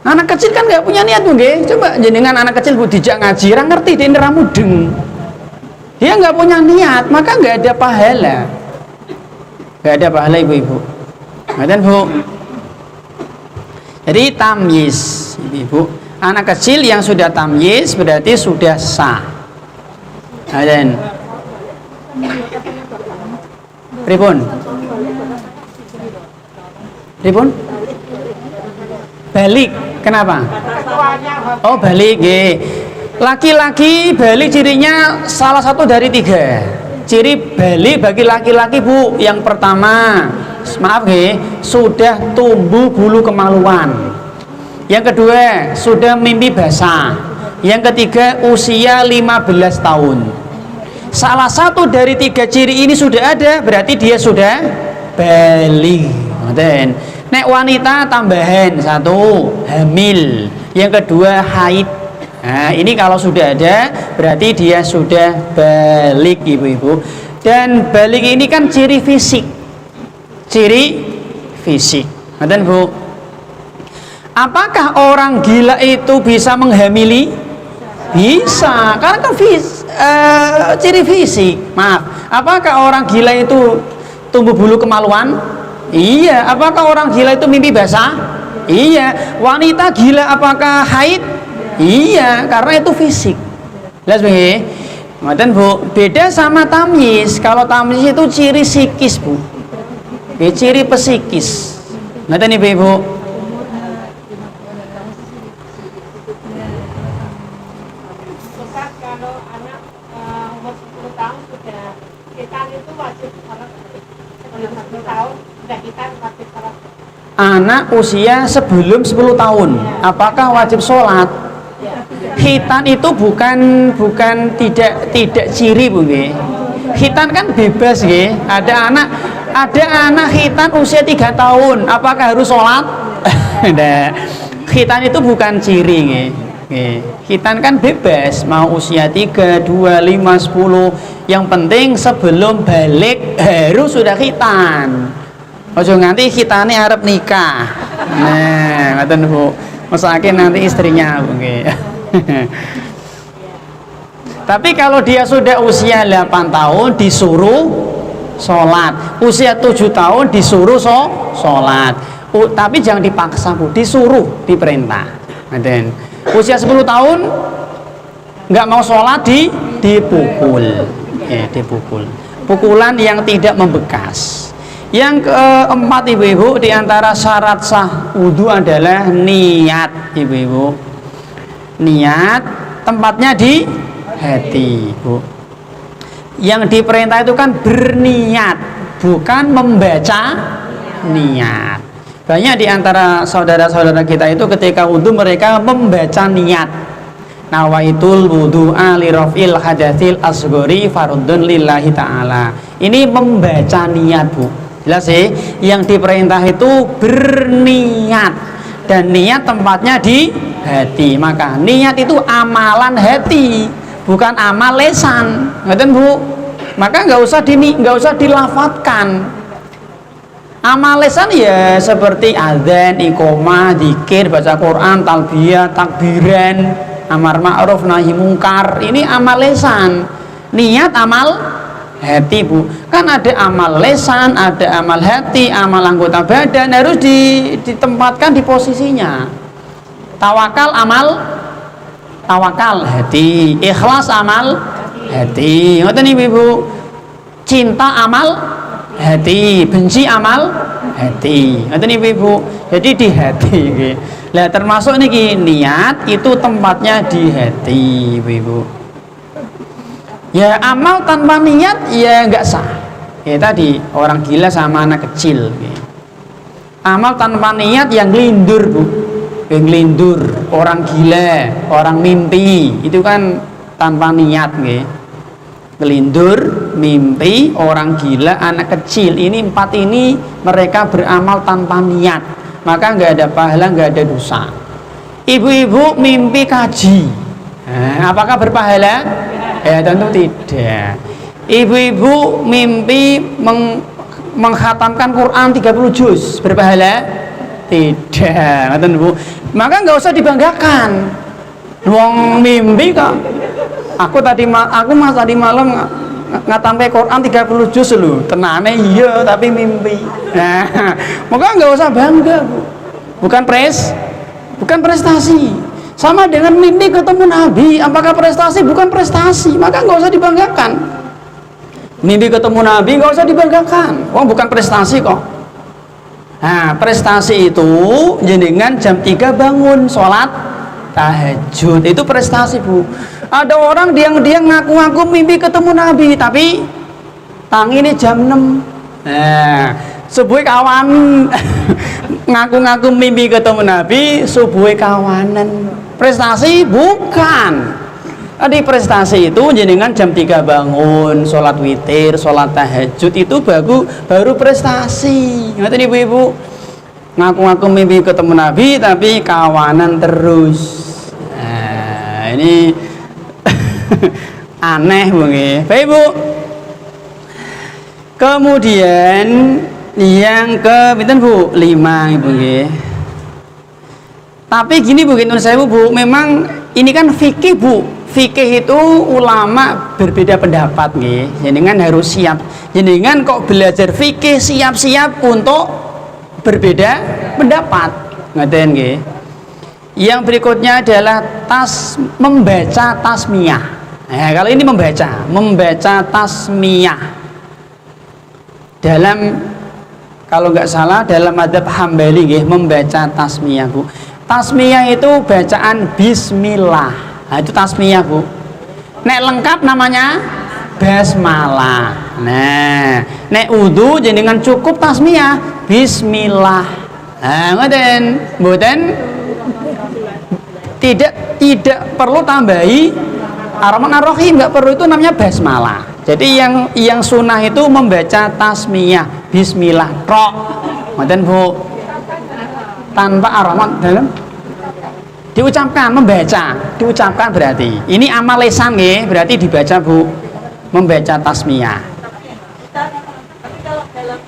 Anak kecil kan nggak punya niat Bu. Coba jenengan anak kecil Bu dijak ngaji, ra ngerti dia nera mudeng. Dia nggak punya niat, maka nggak ada pahala. Nggak ada pahala ibu-ibu. Ngerti Bu? Jadi tamyiz, ibu. Anak kecil yang sudah tamyiz berarti sudah sah. Dan pripun? Balik. Kenapa? Oh, balik. Laki-laki balik cirinya salah satu dari 3. Ciri balik bagi laki-laki Bu, yang pertama, maaf sudah tumbuh bulu kemaluan. Yang kedua, sudah mimpi basah. Yang ketiga, usia 15 tahun. Salah satu dari 3 ciri ini sudah ada, berarti dia sudah balik. Nek wanita tambahan 1, hamil. Yang kedua, haid. Nah, ini kalau sudah ada berarti dia sudah balik ibu-ibu. Dan balik ini kan ciri fisik. Ciri fisik. Ngerti Bu? Apakah orang gila itu bisa menghamili? Bisa, karena kan ciri fisik. Maaf. Apakah orang gila itu tumbuh bulu kemaluan? Iya. Apakah orang gila itu mimpi basah? Iya. Wanita gila apakah haid? Iya, karena itu fisik. Jelas begini. Kemudian Bu, beda sama tamyiz. Kalau tamyiz itu ciri psikis Bu. Ciri psikis. Ngerti nih Bu? Kalau anak umur 10 tahun sudah khitan itu wajib salat. Sebelum 10 tahun sudah khitan wajib salat. Anak usia sebelum 10 tahun, apakah wajib sholat? Khitan itu bukan tidak ciri Bu. Khitan kan bebas nggih. Ada anak khitan usia 3 tahun, apakah harus sholat? Nah, khitan itu bukan ciri nggih. Khitan kan bebas, mau usia 3, 2, 5, 10. Yang penting sebelum balik harus sudah khitan. Ojo nganti khitane arep nikah. Nah, ngoten Bu. Mesake nanti istrinya Bu nggih. Tapi kalau dia sudah usia 8 tahun disuruh sholat, usia 7 tahun disuruh sholat. Tapi jangan dipaksa Bu, disuruh, diperintah. Dan usia 10 tahun nggak mau sholat dipukul. Dipukul. Pukulan yang tidak membekas. Yang keempat ibu-ibu, diantara syarat sah wudhu adalah niat ibu-ibu. Niat tempatnya di hati Bu. Yang diperintah itu kan berniat, bukan membaca niat. Banyak diantara saudara-saudara kita itu ketika wudhu mereka membaca niat. Nawaitul wudu'a li raf'il hadatsil asghari fardun lillahi ta'ala. Ini membaca niat Bu. Jelas sih, yang diperintah itu berniat, dan niat tempatnya di hati. Maka niat itu amalan hati, bukan amal lesan. Ngerti Bu? maka nggak usah dilafatkan. Amal lisan ya seperti adzan, iqomah, zikir, baca Quran, talbiyah, takbiran, amar ma'ruf, nahi mungkar. Ini amal lisan. Niat amal hati, Bu. Kan ada amal lisan, ada amal hati, amal anggota badan, harus ditempatkan di posisinya. Tawakal hati, ikhlas amal hati. Ngoten iki, Bu. Cinta amal hati, benci amal hati. Ngoten iki, Bu. Jadi di hati nggih. Lah termasuk niki niat itu tempatnya di hati, Ibu. Ya amal tanpa niat ya enggak sah. Ya tadi orang gila sama anak kecil nggih. Amal tanpa niat yang ngelindur, Bu. Yang ngelindur, orang gila, orang mimpi, itu kan tanpa niat nggih. Kelindur, mimpi, orang gila, anak kecil, ini 4 ini mereka beramal tanpa niat, maka nggak ada pahala, nggak ada dosa. Ibu-ibu mimpi kaji, apakah berpahala? Ya tentu tidak. Ibu-ibu mimpi menghatamkan Quran 30 juz, berpahala? Tidak. Bu. Maka nggak usah dibanggakan. Wong mimpi kok. Aku tadi malam ngatampe Quran 30 juz lho. Tenane iya tapi mimpi. Nah, maka nggak usah bangga, Bu. Bukan prestasi. Sama dengan mimpi ketemu Nabi, apakah prestasi? Bukan prestasi, maka nggak usah dibanggakan. Mimpi ketemu Nabi nggak usah dibanggakan. Oh, bukan prestasi kok. Nah, prestasi itu jenengan jam 3 bangun sholat tahajud, itu prestasi, Bu. Ada orang dia ngaku-ngaku mimpi ketemu Nabi tapi tangi ini jam 6. Nah, subuh kawan ngaku-ngaku mimpi ketemu Nabi, subuh kawanan. Prestasi bukan. Tadi prestasi itu jenengan jam 3 bangun, sholat witir, sholat tahajud, itu baru prestasi. Ngerti ibu-ibu? Ngaku-ngaku mimpi ketemu Nabi tapi kawanan terus. Nah, ini aneh, Bu. Baik, Bu. Kemudian yang ke pinten, Bu? 5, Ibu nggih. Tapi gini, Bu, Bu, memang ini kan fikih, Bu. Fikih itu ulama berbeda pendapat nggih. Jenengan harus siap. Jenengan kok belajar fikih siap-siap untuk berbeda pendapat. Ngaten nggih. Yang berikutnya adalah membaca tasmiyah. Nah, kalau ini membaca tasmiyah. Kalau nggak salah dalam madzhab Hambali nggih, membaca tasmiyah, Bu. Tasmiyah itu bacaan bismillah. Nah, itu tasmiyah, Bu. Nek lengkap namanya basmalah. Nah, nek wudu jenengan cukup tasmiyah bismillah. Nah, ngoten. Mboten tidak perlu tambahi Ar-Rahman Ar-Rahim, enggak perlu, itu namanya basmalah. Jadi yang sunnah itu membaca tasmiyah bismillah tok. Ngoten, Bu. Tanpa Ar-Rahman dalam diucapkan, diucapkan berarti ini amal lisan nggih, berarti dibaca, Bu, membaca tasmiyah. Tapi kalau dalam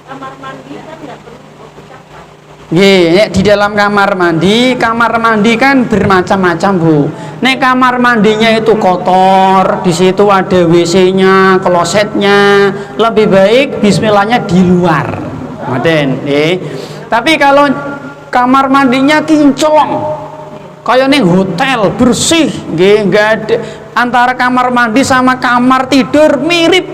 kamar mandi kan nggak perlu diucapkan. Nggih, di dalam kamar mandi kan bermacam-macam, Bu. Nek kamar mandinya itu kotor, di situ ada WC-nya, klosetnya, lebih baik bismillahnya di luar. Ngoten, nggih. Tapi kalau kamar mandinya kinclong, kayak ning hotel bersih, nggih, nggak ada, antara kamar mandi sama kamar tidur mirip.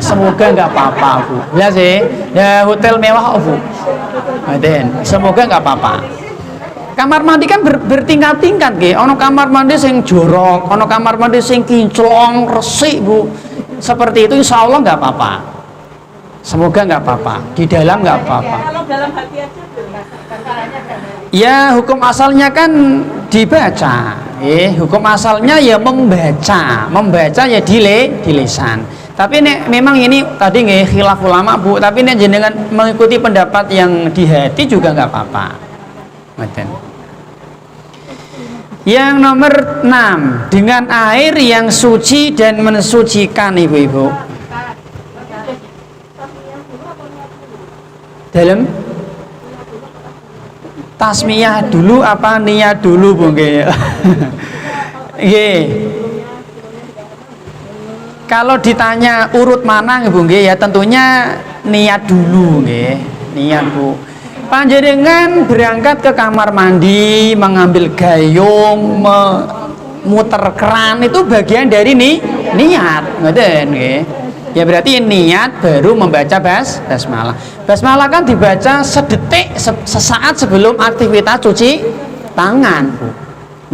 Semoga nggak apa-apa, Bu. Ya sih, ya hotel mewah, Bu. Semoga nggak apa-apa. Kamar mandi kan bertingkat-tingkat, nggih. Ono kamar mandi sing jorok, ono kamar mandi sing kinclong, resik, Bu. Seperti itu insya Allah nggak apa-apa. Semoga nggak apa-apa. Di dalam nggak apa-apa. Kalau dalam hati aja ya, hukum asalnya kan dibaca. Hukum asalnya ya membaca ya di lisan. Tapi memang ini tadi nggih khilaf ulama, Bu, tapi nek jenengan mengikuti pendapat yang di hati juga nggak apa-apa. Yang nomor 6, dengan air yang suci dan mensucikan, ibu-ibu. Dalam tasmiyah dulu apa niat dulu Bu nggih? Nggih. Kalau ditanya urut mana Bu nggih, ya tentunya niat dulu nggih. Niat Bu. Panjenengan berangkat ke kamar mandi, mengambil gayung, muter keran, itu bagian dari niat, ngoten nggih. Ya berarti niat baru membaca basmalah. Basmalah kan dibaca sedetik, sesaat sebelum aktivitas cuci tangan, Bu.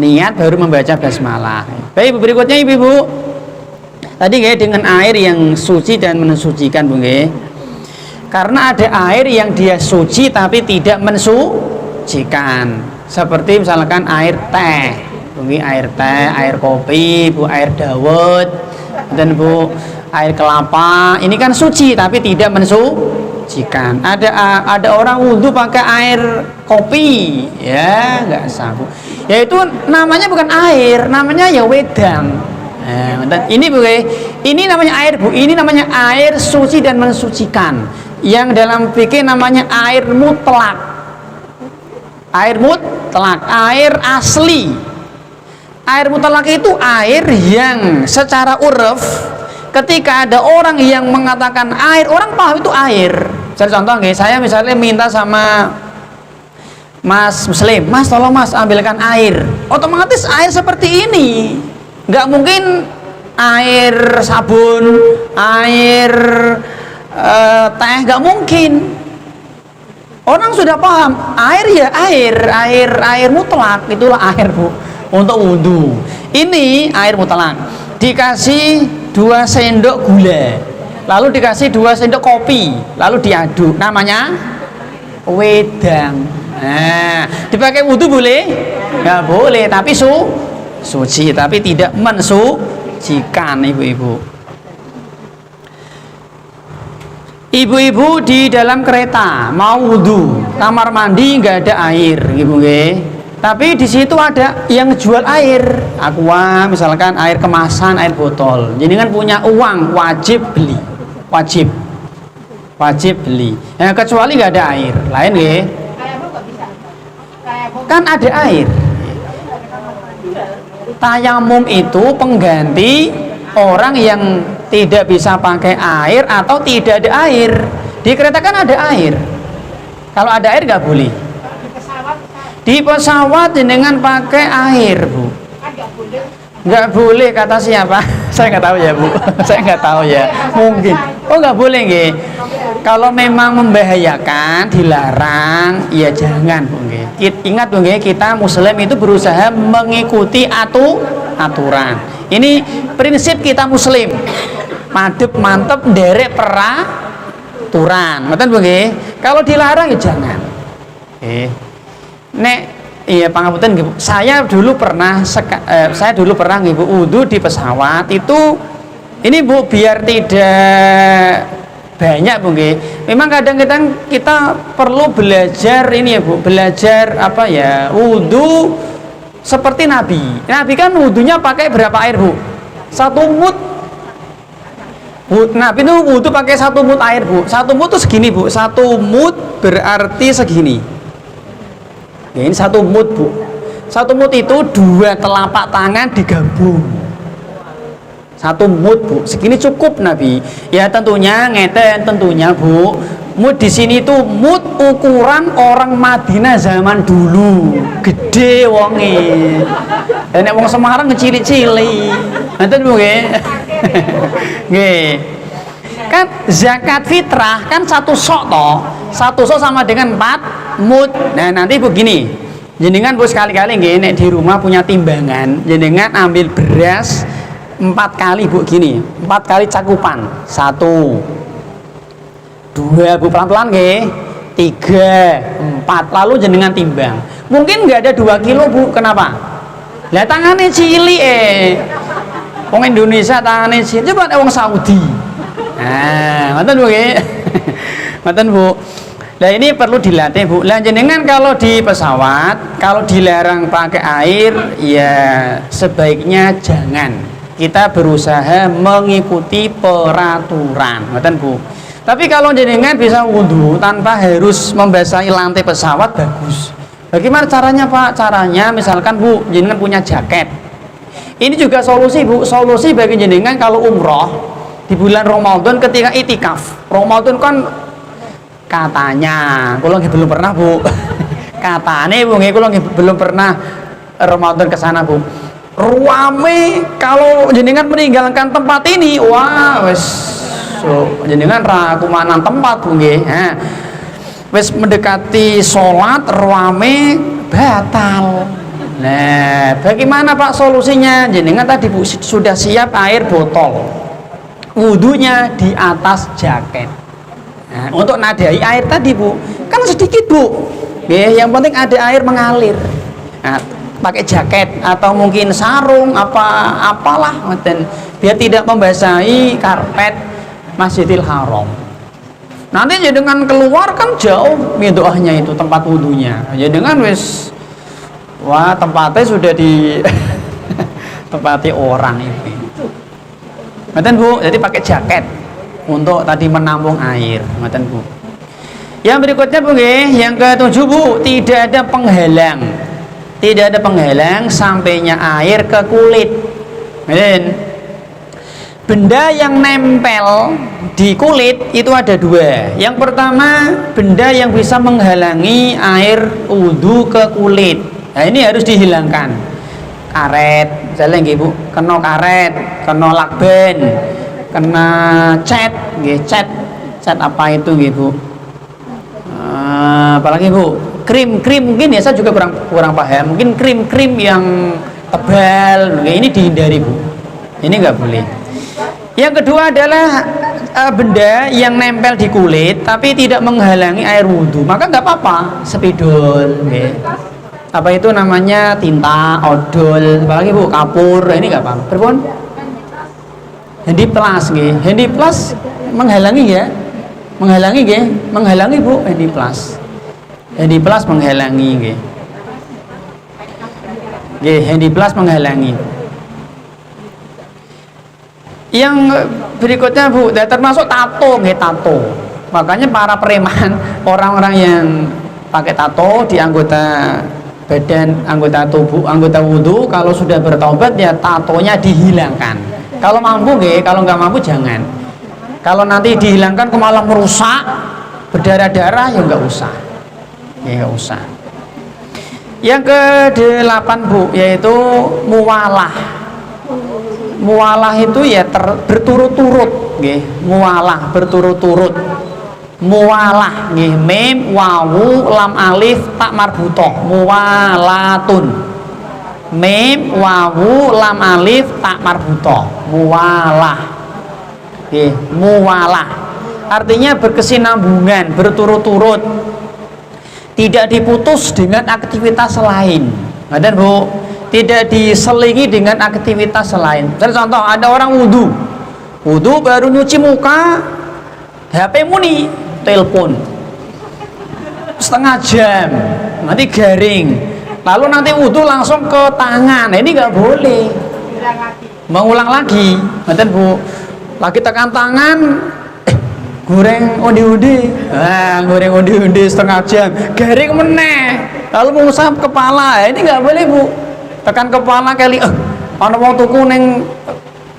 Niat baru membaca basmalah. Baik, berikutnya Ibu-ibu. Tadi nggih dengan air yang suci dan mensucikan, Bu nggih. Karena ada air yang dia suci tapi tidak mensucikan. Seperti misalkan air teh, Bu, air teh, air kopi, Bu, air dawet, dan Bu, air kelapa. Ini kan suci tapi tidak mensucikan. Ada orang wudhu pakai air kopi, ya nggak sah, Bu. Ya itu namanya bukan air, namanya ya wedang. Dan ini Bu, ini namanya air Bu, ini namanya air suci dan mensucikan. Yang dalam fikih namanya air mutlak. Air mutlak, air asli. Air mutlak itu air yang secara uruf ketika ada orang yang mengatakan air, orang paham itu air. Contoh nggih, saya misalnya minta sama Mas Muslim, Mas tolong Mas ambilkan air. Otomatis air seperti ini. Nggak mungkin air sabun, air teh, nggak mungkin. Orang sudah paham air ya air mutlak, itulah air Bu untuk wudhu. Ini air mutlak, dikasih 2 sendok gula, lalu dikasih 2 sendok kopi, lalu diaduk, namanya wedang. Nah, dipakai wudhu boleh? Nggak boleh, tapi suci, tapi tidak mensucikan. Ibu-ibu, ibu-ibu di dalam kereta mau wudhu, kamar mandi nggak ada air, Ibu nggih. Tapi di situ ada yang jual air, aqua, misalkan air kemasan, air botol. Jadi kan punya uang, wajib beli, wajib beli. Nah, kecuali nggak ada air, lain nggih. Kan ada air. Tayamum itu pengganti orang yang tidak bisa pakai air atau tidak ada air. Di kereta kan ada air. Kalau ada air nggak boleh. Di pesawat dengan pakai air, Bu. Nggak boleh kata siapa? Saya nggak tahu ya, Bu. Saya nggak tahu ya. Mungkin. Oh nggak boleh nggih. Kalau memang membahayakan, dilarang, ya jangan, Bu nggih. Ingat Bu nggih, kita Muslim itu berusaha mengikuti aturan. Ini prinsip kita Muslim. Madep mantep nderek peraturan. Ngoten Bu nggih. Kalau dilarang ya jangan. Nek iya pangapunten nggih Bu. Saya dulu pernah nggih Bu wudu di pesawat itu, ini Bu biar tidak banyak Bu nggih. Memang kadang-kadang kita perlu belajar ini ya Bu, belajar apa ya, wudu seperti Nabi. Nabi kan wudunya pakai berapa air Bu? 1 mut. Nabi itu wudu pakai 1 mut air Bu. 1 mut itu segini Bu. 1 mut berarti segini. Ya, ini 1 mut Bu. 1 mut itu 2 telapak tangan digabung. 1 mut Bu. Segini cukup Nabi. Ya tentunya ngeten, tentunya Bu. Mut di sini tuh mut ukuran orang Madinah zaman dulu, gede wonge. Dan nek wong Semarang ngecilik-cilik. Nanti Bu nggih. Nggih. Kan zakat fitrah kan 1 sok toh. 1 sok sama dengan 4 mut. Nah, nanti begini. Jenengan Bu sekali-kali nggih nek di rumah punya timbangan, jenengan ambil beras 4 kali Bu gini. 4 kali cakupan. 1 2 Bu, pelan-pelan nggih. 3 4, lalu jenengan timbang. Mungkin nggak ada 2 kilo Bu, kenapa? Lah tangannya cilik wong Indonesia tangannya cilik, coba wong Saudi. Nah, ngoten Bu nggih. Ngoten Bu. Nah ini perlu dilatih Bu. Lah jenengan kalau di pesawat, kalau dilarang pakai air, ya sebaiknya jangan. Kita berusaha mengikuti peraturan, ngoten Bu. Tapi kalau jenengan bisa wudhu tanpa harus membasahi lantai pesawat, bagus. Bagaimana caranya Pak? Caranya misalkan Bu, jenengan punya jaket. Ini juga solusi Bu, solusi bagi jenengan kalau umroh di bulan Ramadan ketika itikaf. Ramadan kan katanya, kalau belum pernah Bu, katanya Bu, kalau belum pernah Ramadan ke sana Bu. Ruame kalau jenengan meninggalkan tempat ini, wah wes jenengan ra kumanan tempat Bu nggih. Wis mendekati sholat ruame batal. Nah, bagaimana Pak solusinya? Jenengan tadi Bu sudah siap air botol. Wudunya di atas jaket. Nah, untuk nadai air tadi Bu, kan sedikit Bu. Yang penting ada air mengalir. Nah, pakai jaket atau mungkin sarung apalah biar tidak membasahi karpet Masjidil Haram. Nanti ya dengan keluar kan jauh doanya itu tempat wudunya. Ya dengan wis wah tempatnya sudah di tempati orang itu. Ngoten Bu, jadi pakai jaket untuk tadi menampung air. Ngoten Bu. Yang berikutnya Bu nggih, yang ke-7 Bu, tidak ada penghalang. Tidak ada penghalang sampainya air ke kulit. Ngoten. Benda yang nempel di kulit itu ada dua. Yang pertama, benda yang bisa menghalangi air wudu ke kulit. Nah, ini harus dihilangkan. Karet, misalnya nggih Bu, kena karet, kena lakban, kena cat, nggih, cat apa itu nggih Bu? Apalagi Bu, krim mungkin ya saya juga kurang paham. Mungkin krim yang tebal, ini dihindari Bu. Ini nggak boleh. Yang kedua adalah benda yang nempel di kulit tapi tidak menghalangi air wudhu, maka nggak apa-apa. Spidol, okay. Apa itu namanya, tinta, odol, apalagi Bu, kapur, ini nggak apa-apa. Berpun? Handiplas, okay. Handiplas menghalangi ya, menghalangi Bu, handiplas menghalangi, okay. Handiplas menghalangi. Yang berikutnya Bu, termasuk tato, tato. Makanya para preman, orang-orang yang pakai tato di anggota badan, anggota tubuh, anggota wudhu, kalau sudah bertobat ya tatonya dihilangkan. Kalau mampu kalau nggak mampu jangan. Kalau nanti dihilangkan ke malam merusak, berdarah-darah ya nggak usah. Yang ke-8 Bu, yaitu muwalah. Muwalah itu ya berturut-turut nggih, muwalah berturut-turut. Muwalah nggih, mim wawu lam alif tak marbutoh, muwalatun. Mim wawu lam alif tak marbutoh, muwalah. Nggih, muwalah. Artinya berkesinambungan, berturut-turut. Tidak diputus dengan aktivitas lain. Ngoten Bu. Tidak diselingi dengan aktivitas lain. Misalnya contoh, ada orang wudhu baru nyuci muka, HP muni, telepon setengah jam, nanti garing, lalu nanti wudhu langsung ke tangan. Nah, ini nggak boleh. Mengulang lagi, nanti Bu, lagi tekan tangan, goreng undi-undi, goreng undi-undi setengah jam, garing meneh, lalu mengusap kepala. Ini nggak boleh Bu. Tekan kepala kali, ana wong tuku ning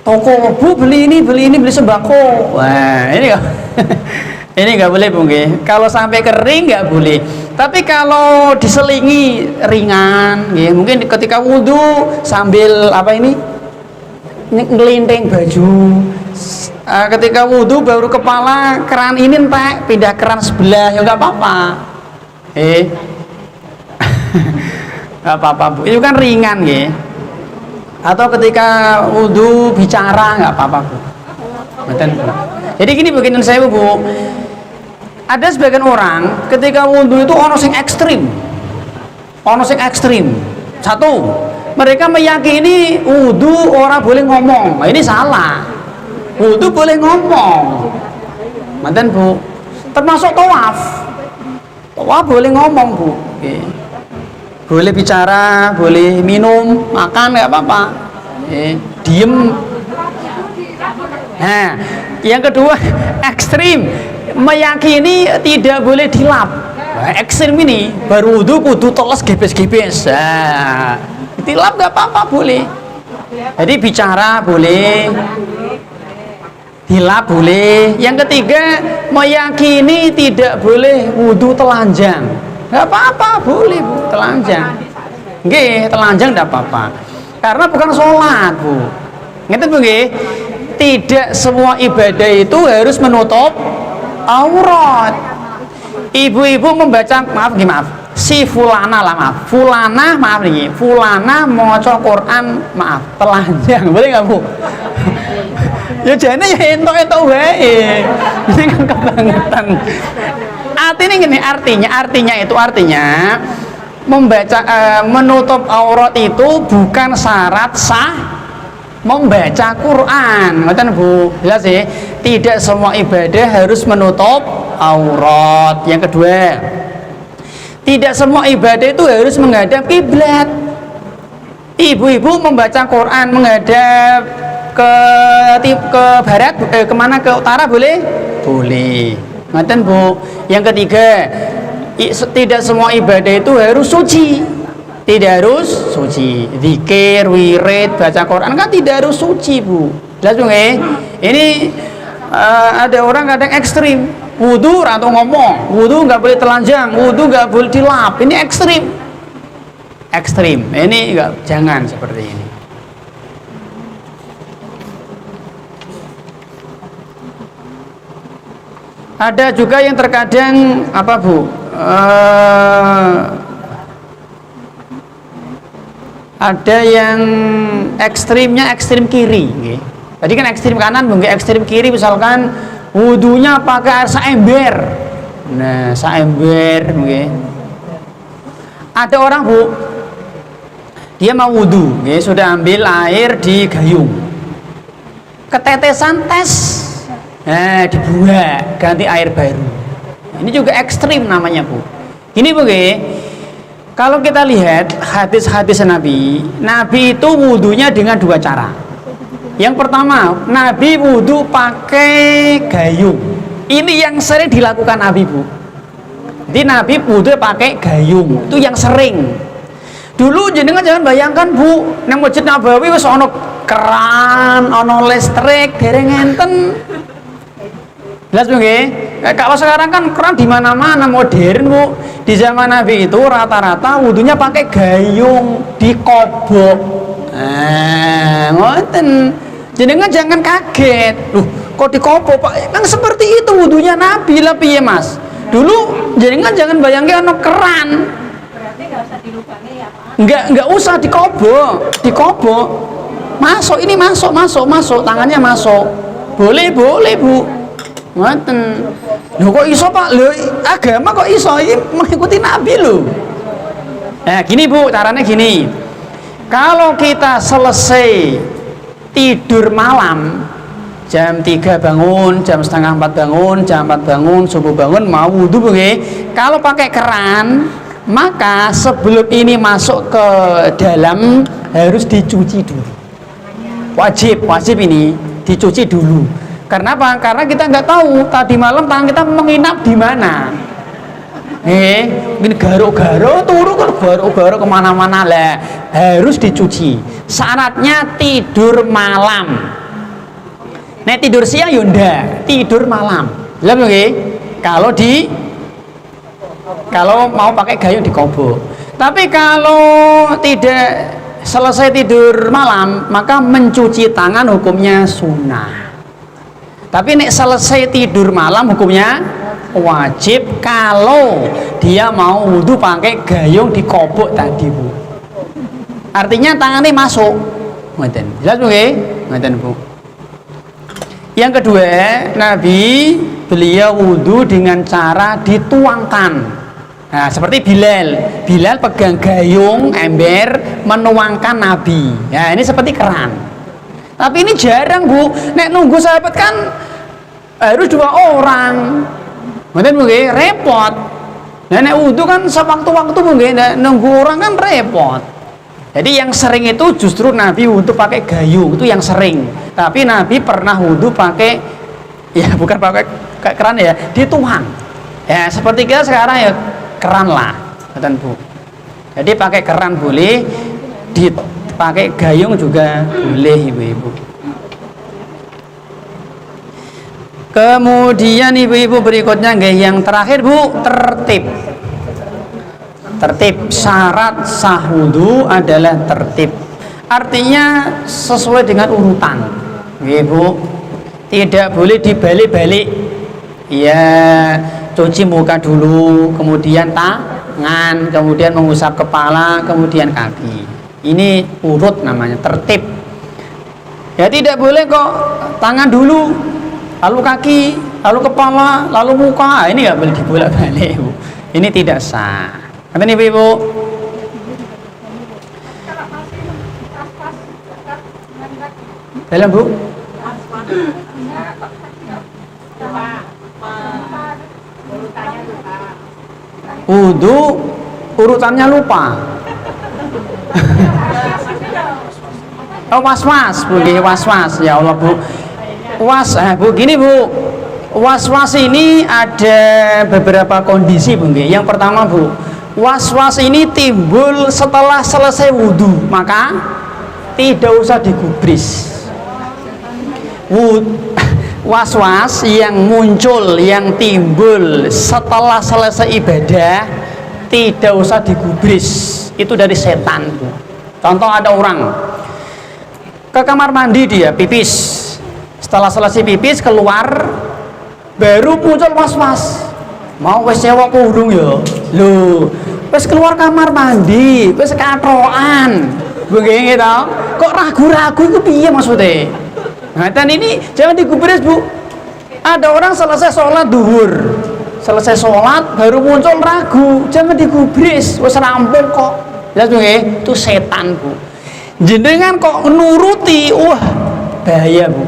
toko, Bu beli ini beli sembako. Wah, ini nggak boleh Bu nggih. Kalau sampai kering nggak boleh. Tapi kalau diselingi ringan, nggih, mungkin ketika wudhu sambil ngelinting baju. Ketika wudhu baru kepala keran ini entek, pindah keran sebelah ya nggak apa-apa. Nggak apa-apa Bu, itu kan ringan ya. Atau ketika wudhu bicara nggak apa-apa Bu. Betul Bu. Jadi gini begini saya Bu, ada sebagian orang ketika wudhu itu ono sing ekstrim. Satu, mereka meyakini wudhu orang boleh ngomong. Nah, ini salah. Wudhu boleh ngomong. Betul Bu. Termasuk tawaf boleh ngomong Bu. Boleh bicara, boleh minum, makan nggak apa-apa. Diem. Nah, yang kedua ekstrim. meyakini tidak boleh dilap. Wah, ekstrim ini, baru wudu kudu teles gebes-gebes. Nah, dilap nggak apa-apa boleh. Jadi bicara boleh, dilap boleh. Yang ketiga, meyakini tidak boleh wudu telanjang. Nggak apa-apa, boleh Bu, telanjang. Nggih, telanjang nggak apa-apa. Karena bukan sholat Bu. Ngerti Bu nggih? Tidak semua ibadah itu harus menutup aurat. Ibu-ibu membaca, maaf, si fulana lah maaf, fulana maaf nih, fulana maca Quran maaf, telanjang, boleh nggak Bu? Ya jane ya entok-entok wae. Ini kan kebangetan. Artinya membaca menutup aurat itu bukan syarat sah membaca Quran. Ngoten Bu, jelas ya. Tidak semua ibadah harus menutup aurat. Yang kedua, tidak semua ibadah itu harus menghadap kiblat. Ibu-ibu membaca Quran menghadap ke barat, kemana, ke utara boleh? Boleh. Ngoten Bu. Yang ketiga, tidak semua ibadah itu harus suci. Tidak harus suci. Zikir, wirid, baca Quran kan tidak harus suci Bu. Jelas Bu nggih? Ini ada orang kadang ekstrim. Wudu atau ngomong, wudu nggak boleh telanjang, wudu nggak boleh dilap. Ini ekstrim. Ekstrim. Ini enggak, jangan seperti ini. Ada juga yang terkadang apa Bu? Ada yang ekstrimnya ekstrim kiri. Okay. Tadi kan ekstrim kanan, Bu, ekstrim kiri misalkan wudunya pakai air saember. Nah, saember, okay. Ada orang Bu, dia mau wudu, okay, sudah ambil air di gayung, ketetesan tes. Nah, dibuat ganti air baru. Ini juga ekstrim namanya Bu. Ini Bu, kalau kita lihat hadis-hadis Nabi itu wudunya dengan dua cara. Yang pertama, Nabi wudu pakai gayung. Ini yang sering dilakukan Nabi Bu. Jadi Nabi wudu pakai gayung, itu yang sering. Dulu jenengan jangan bayangkan Bu, nang Masjid Nabawi wis ana keran, ana listrik, dereng enten. Jelas Bu nggih? Kalau sekarang kan keran di mana-mana modern Bu. Di zaman Nabi itu rata-rata wudunya pakai gayung dikobok. Nah, ngoten. Jenengan jangan kaget. Loh, kok dikobok Pak? Kan seperti itu wudunya Nabi lah piye Mas? Dulu jenengan jangan bayangkan ana keran. Berarti nggak usah dilubangi ya Pak? Nggak usah dikobok. Masuk ini masuk, tangannya masuk. Boleh Bu. Ngoten. Lho kok iso Pak? Lho agama kok iso? Ini mengikuti Nabi lho. Nah, gini Bu, caranya gini. Kalau kita selesai tidur malam, jam 3 bangun, jam setengah 4 bangun, jam 4 bangun, subuh bangun, mau wudu Bu nggih. Kalau pakai keran, maka sebelum ini masuk ke dalam harus dicuci dulu. Wajib ini dicuci dulu. Karena apa? Karena kita nggak tahu tadi malam tangan kita menginap di mana. Mungkin garuk-garuk turu kan garuk-garuk kemana-mana lah, harus dicuci. Syaratnya tidur malam. Nek tidur siang yunda, tidur malam. Lihat oke? Kalau mau pakai gayung dikobok. Tapi kalau tidak selesai tidur malam, maka mencuci tangan hukumnya sunnah. Tapi nek selesai tidur malam hukumnya wajib kalau dia mau wudu pakai gayung dikobok tadi Bu. Artinya tangannya masuk. Ngoten. Jelas Bu nggih? Ngoten Bu. Yang kedua, Nabi beliau wudu dengan cara dituangkan. Nah, seperti Bilal pegang gayung ember menuangkan Nabi. Ya, ini seperti keran. Tapi ini jarang Bu. Nek nunggu sahabat kan harus 2 orang. Mungkin Bu nggih repot. Nah, nek wudu kan sewaktu-waktu Bu nggih, nunggu orang kan repot. Jadi yang sering itu justru Nabi wudu pakai gayung, itu yang sering. Tapi Nabi pernah wudu pakai, ya bukan pakai kayak keran ya, dituang. Ya seperti kita sekarang ya keran lah, betul Bu. Jadi pakai keran boleh, dipakai gayung juga boleh ibu-ibu. Kemudian ibu-ibu berikutnya yang terakhir Bu, tertib. Tertib, syarat sah wudu adalah tertib. Artinya sesuai dengan urutan, ibu. Tidak boleh dibalik-balik. Ya, cuci muka dulu, kemudian tangan, kemudian mengusap kepala, kemudian kaki. Ini urut namanya, tertib. Ya tidak boleh kok tangan dulu, lalu kaki, lalu kepala, lalu muka. Ini nggak boleh dibolak-balik, Bu. Ini tidak sah. Kata ibu-ibu. Dalam Bu. Wudu urutannya lupa. Oh was-was, Bu, was-was. Ya Allah Bu. Bu gini Bu. Was-was ini ada beberapa kondisi Bu. Yang pertama Bu, was-was ini timbul setelah selesai wudu, maka tidak usah digubris. Was-was yang muncul, yang timbul setelah selesai ibadah, tidak usah digubris. Itu dari setan Bu. Contoh ada orang ke kamar mandi, dia pipis, setelah selesai pipis keluar, baru muncul was-was. Mau wes sewa kurung ya, lo wes keluar kamar mandi, wes katroan, begini gitu. Kok ragu-ragu itu piye maksudnya? Nah, dan ini jangan digubris Bu. Ada orang selesai sholat duhur, selesai sholat baru muncul ragu, jangan digubris, wes rampung kok. Lihat Bu, itu setan Bu. Jenengan kok nuruti, wah bahaya Bu.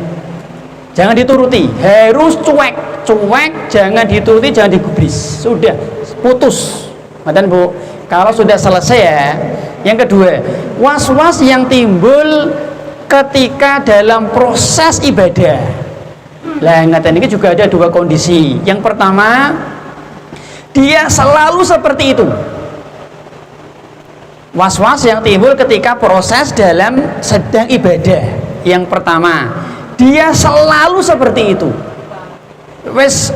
Jangan dituruti, harus cuek, jangan dituruti, jangan digubris. Sudah putus. Dan Bu, kalau sudah selesai ya. Yang kedua, was-was yang timbul ketika dalam proses ibadah. Lah ngaten ini juga ada dua kondisi. Yang pertama, dia selalu seperti itu. Was-was yang timbul ketika proses dalam sedang ibadah. Yang pertama, dia selalu seperti itu. Wes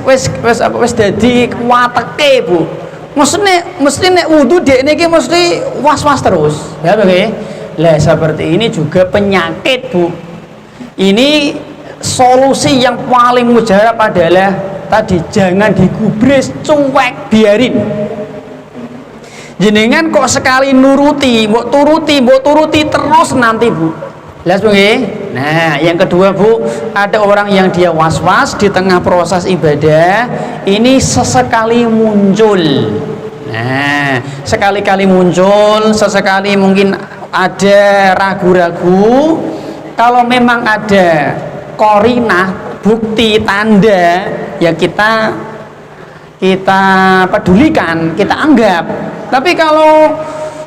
dadi wateke Bu. Mesti nek wudu dek niki mesti was-was terus. Ya oke. Lah seperti ini juga penyakit Bu. Ini solusi yang paling mujarab adalah tadi, jangan digubris, cuek, biarin. Jenengan kok sekali nuruti, mbok turuti terus nanti Bu. Lihat Bu nggih. Nah, yang kedua Bu, ada orang yang dia was-was di tengah proses ibadah, ini sesekali muncul. Nah, sekali-kali muncul, sesekali mungkin ada ragu-ragu. Kalau memang ada korinah, bukti, tanda, ya kita pedulikan, kita anggap. Tapi kalau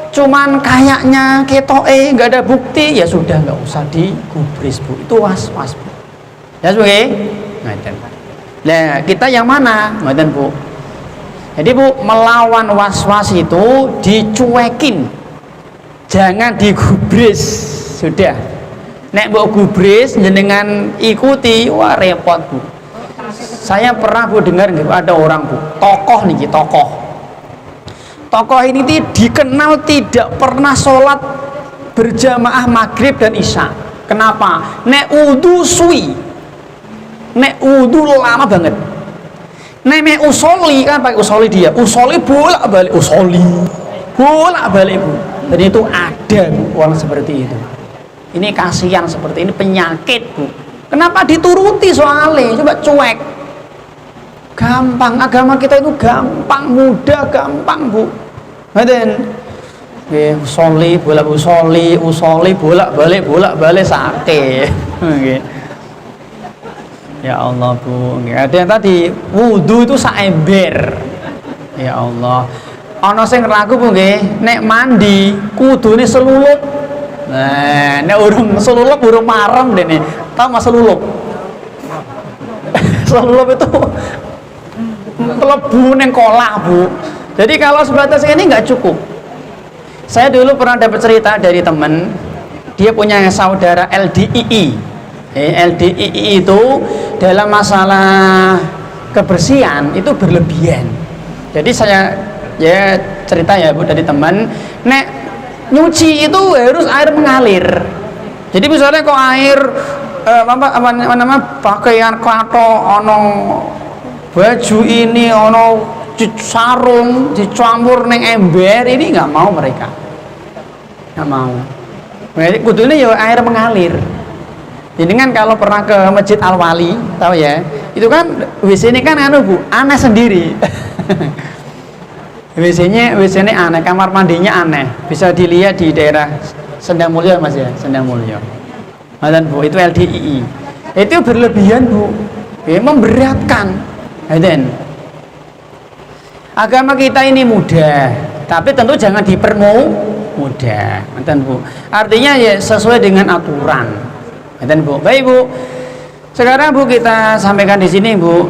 cuman kayaknya ketoke nggak ada bukti, ya sudah nggak usah digubris Bu. Itu was-was Bu. Ya sebagai ngaten. Nah kita yang mana ngaten Bu? Jadi Bu, melawan was-was itu dicuekin, jangan digubris. Sudah. Nek mbok gubris jenengan ikuti, wah repot Bu. Saya pernah Bu dengar ada orang Bu, tokoh nih, tokoh ini dikenal tidak pernah sholat berjamaah maghrib dan isya. Kenapa? Nek wudu suwi, nek wudu lama banget. Nek usoli kan pakai usoli dia, usoli bolak balik Bu. Jadi itu ada Bu orang seperti itu. Ini kasihan seperti ini, penyakit Bu. Kenapa dituruti soalnya? Coba cuek. Gampang, agama kita itu gampang, mudah, gampang Bu. Ngaten. Nggih, usoli bolak-balik sake. Nggih. Ya Allah Bu, nggih. Ada yang tadi wudu itu saember. Ya Allah. Ana sing ragu Bu nggih, nek mandi kudune selulup. Nah, nek urung selulup urung marem dene. Tahu Mas selulup? Selulup itu mlebu ning kolah, Bu. Jadi kalau sebatas ini nggak cukup. Saya dulu pernah dapat cerita dari teman, dia punya saudara LDII. LDII itu dalam masalah kebersihan itu berlebihan. Jadi saya ya cerita ya Bu dari teman, nek nyuci itu harus air mengalir. Jadi misalnya kok air apa nama pakaian kato ono baju ini ono sarung dicampur neng ember, ini nggak mau mereka, nggak mau. Jadi kudunya ya air mengalir. Jadi kan kalau pernah ke Masjid Al Wali tahu ya, itu kan WC ini kan anu Bu, aneh sendiri. WC-nya aneh, kamar mandinya aneh. Bisa dilihat di daerah Sendang Mulyo Mas ya, Sendang Mulyo. Madan Bu, itu LDII. Itu berlebihan Bu, ya, memberatkan. Dan agama kita ini mudah, tapi tentu jangan dipermudah. Madan Bu. Artinya ya sesuai dengan aturan. Madan Bu. Baik Bu. Sekarang Bu kita sampaikan di sini Bu.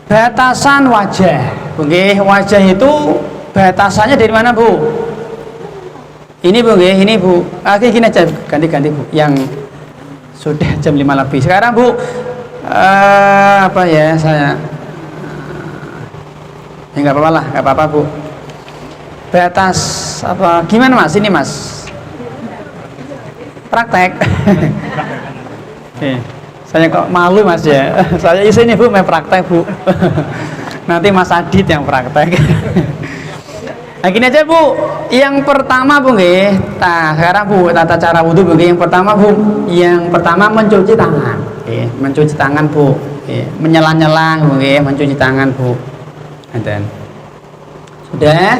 Batasan wajah, oke, wajah itu batasannya dari mana Bu? Ini Bu, ini Bu. Oke, gini aja, ganti-ganti Bu. Yang sudah jam 5 lebih. Sekarang Bu, apa ya saya? Ya nggak apa-apa lah, nggak apa-apa Bu. Batas apa? Gimana Mas? Ini Mas. Praktek. Oke. Saya kok malu Mas ya. Saya isinya Bu main praktek Bu. Nanti Mas Adit yang praktek. Nah gini aja Bu. Yang pertama Bu nggih. Nah, sekarang Bu tata cara wudu Bu nggih. Yang pertama Bu, yang pertama mencuci tangan. Oke, mencuci tangan Bu. Oke, menyelang-nyelang Bu nggih, mencuci tangan Bu. Dan sudah.